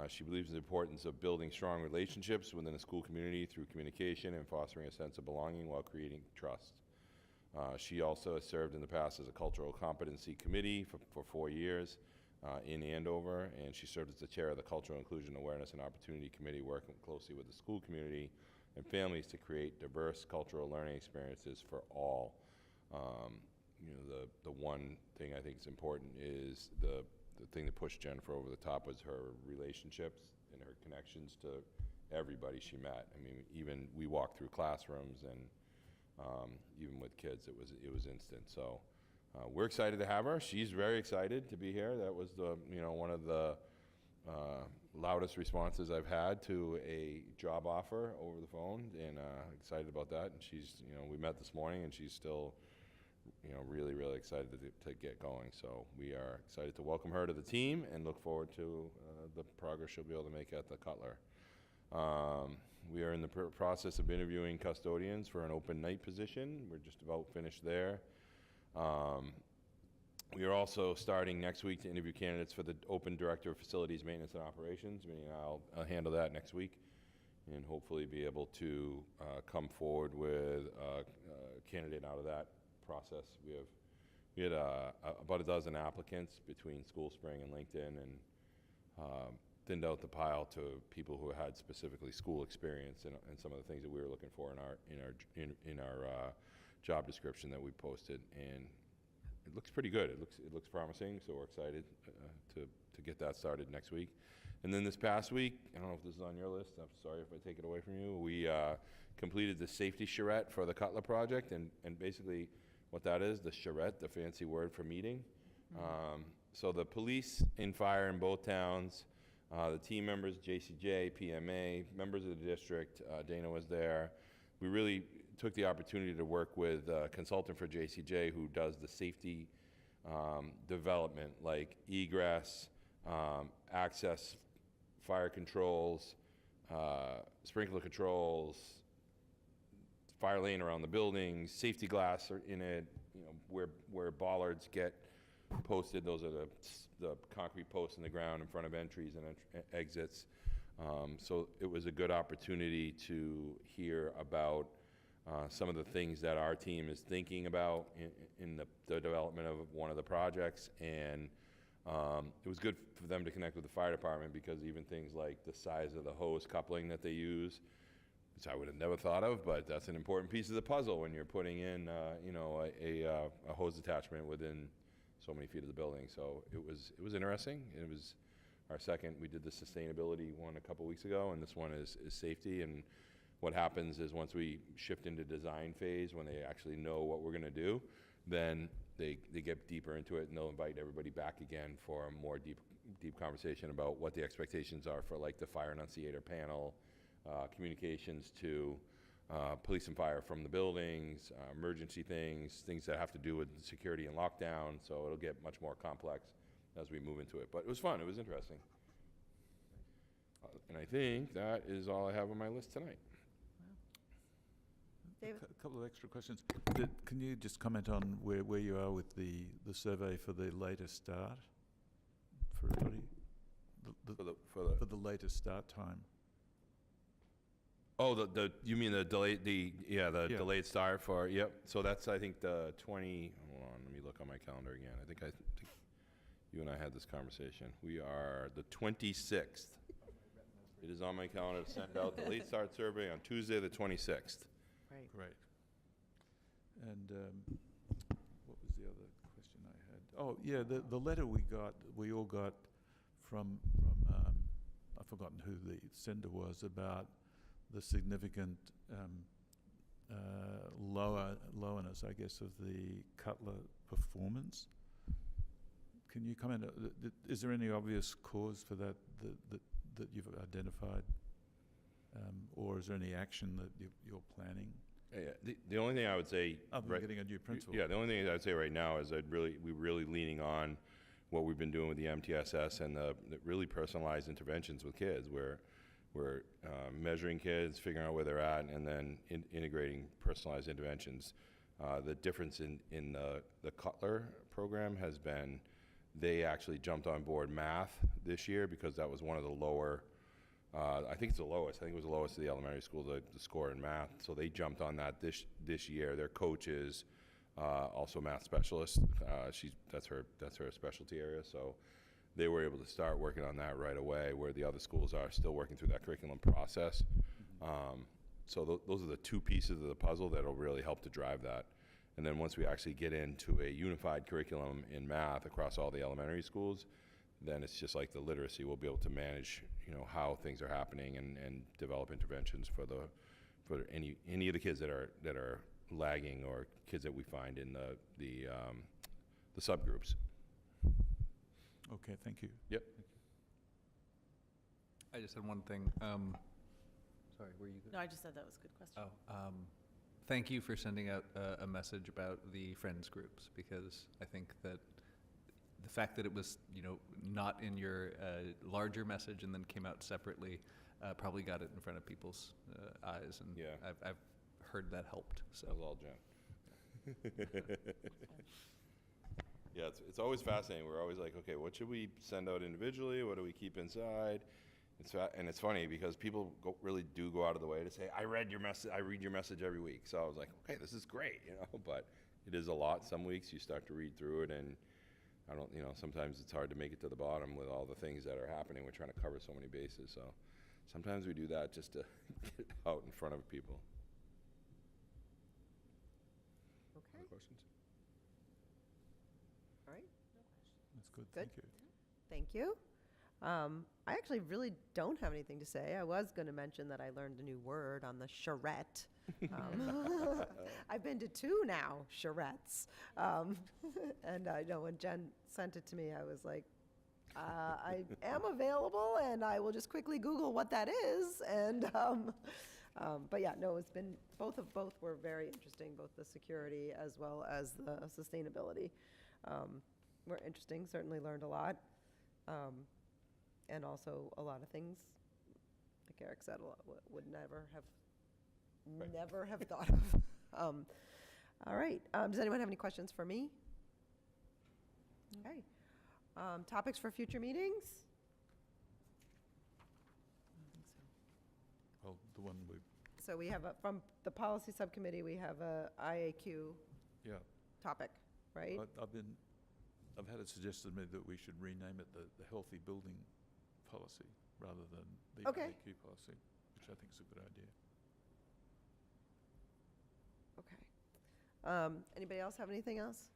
She believes in the importance of building strong relationships within the school community through communication and fostering a sense of belonging while creating trust. She also has served in the past as a cultural competency committee for 4 years in Andover, and she served as the chair of the Cultural Inclusion Awareness and Opportunity Committee, working closely with the school community and families to create diverse cultural learning experiences for all. The one thing I think is important is the thing that pushed Jennifer over the top was her relationships and her connections to everybody she met. I mean, even we walked through classrooms, and even with kids, it was instant. So we're excited to have her. She's very excited to be here. That was one of the loudest responses I've had to a job offer over the phone, and excited about that. And she's, we met this morning, and she's still, really, really excited to get going. So we are excited to welcome her to the team and look forward to the progress she'll be able to make at the Cutler. We are in the process of interviewing custodians for an open night position. We're just about finished there. We are also starting next week to interview candidates for the open director of facilities maintenance and operations. Meaning I'll handle that next week, and hopefully be able to come forward with a candidate out of that process. We had about a dozen applicants between School Spring and LinkedIn, and thinned out the pile to people who had specifically school experience and some of the things that we were looking for in our job description that we posted, and it looks pretty good. It looks promising, so we're excited to get that started next week. And then this past week, I don't know if this is on your list, I'm sorry if I take it away from you, we completed the safety charrette for the Cutler project, and basically what that is, the charrette, the fancy word for meeting. So the police and fire in both towns, the team members, JCJ, PMA, members of the district, Dana was there. We really took the opportunity to work with a consultant for JCJ who does the safety development, like egress, access, fire controls, sprinkler controls, fire lane around the buildings, safety glass in it, where bollards get posted. Those are the concrete posts in the ground in front of entries and exits. So it was a good opportunity to hear about some of the things that our team is thinking about in the development of one of the projects, and it was good for them to connect with the fire department, because even things like the size of the hose coupling that they use, which I would have never thought of, but that's an important piece of the puzzle when you're putting in a hose attachment within so many feet of the building. So it was interesting. It was our second. We did the sustainability one a couple weeks ago, and this one is safety. And what happens is once we shift into design phase, when they actually know what we're going to do, then they get deeper into it, and they'll invite everybody back again for a more deep conversation about what the expectations are for, like, the fire enunciator panel, communications to police and fire from the buildings, emergency things that have to do with security and lockdown. So it'll get much more complex as we move into it. But it was fun. It was interesting. And I think that is all I have on my list tonight. David? A couple of extra questions. Can you just comment on where you are with the survey for the latest start for everybody? For the latest start time. Oh, you mean the delayed, delayed start for, yep. So that's, I think, the 20, hold on, let me look on my calendar again. I think You and I had this conversation. We are the 26th. It is on my calendar to send out the late start survey on Tuesday, the 26th. Right. Great. And what was the other question I had? Oh, yeah, the letter we all got from I've forgotten who the sender was, about the significant lowerness, I guess, of the Cutler performance. Can you comment? Is there any obvious cause for that that you've identified, or is there any action that you're planning? Yeah, the only thing I would say, Other than getting a new principal. yeah, the only thing I'd say right now is we're really leaning on what we've been doing with the MTSS and the really personalized interventions with kids, where we're measuring kids, figuring out where they're at, and then integrating personalized interventions. The difference in the Cutler program has been they actually jumped on board math this year because that was one of the lower, I think it's the lowest. I think it was the lowest of the elementary school, the score in math. So they jumped on that this year. Their coach is also a math specialist. That's her specialty area. So they were able to start working on that right away, where the other schools are still working through that curriculum process. So those are the two pieces of the puzzle that will really help to drive that. And then once we actually get into a unified curriculum in math across all the elementary schools, then it's just like the literacy. We'll be able to manage, how things are happening and develop interventions for any of the kids that are lagging, or kids that we find in the subgroups. Okay, thank you. Yep. I just had one thing. Sorry, were you good? No, I just said that was a good question. Thank you for sending out a message about the friends groups, because I think that the fact that it was, not in your larger message and then came out separately, probably got it in front of people's eyes, and Yeah. I've heard that helped. So That was all Jen. Yeah, it's always fascinating. We're always like, okay, what should we send out individually? What do we keep inside? And it's funny because people really do go out of the way to say, I read your message. I read your message every week. So I was like, okay, this is great, But it is a lot. Some weeks you start to read through it, and I don't, sometimes it's hard to make it to the bottom with all the things that are happening. We're trying to cover so many bases. So sometimes we do that just to get it out in front of people. Okay, Other questions? all right, That's good, Good. thank you. thank you. I actually really don't have anything to say. I was going to mention that I learned a new word on the charrette. I've been to 2 now, charrettes. And I know when Jen sent it to me, I was like, I am available, and I will just quickly Google what that is. And but yeah, no, it's been both were very interesting, both the security as well as the sustainability were interesting. Certainly learned a lot, and also a lot of things, like Eric said, would never have thought of. All right. Does anyone have any questions for me? Okay. Topics for future meetings? Well, the one So we have from the policy subcommittee, we have a IAQ yeah. topic, right? I've had it suggested to me that we should rename it the Healthy Building Policy rather than the Okay. IAQ policy, which I think is a good idea. Okay. Anybody else have anything else?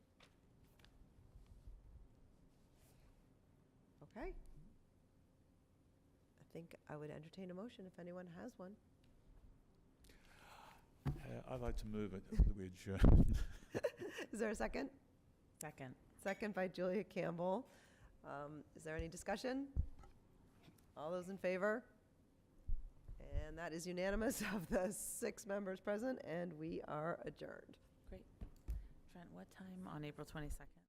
Okay. I think I would entertain a motion if anyone has one. I'd like to move it that we adjourn. Is there a second? Second. Second by Julia Campbell. Is there any discussion? All those in favor? And that is unanimous of the 6 members present, and we are adjourned. Great. Trent, what time on April 22nd?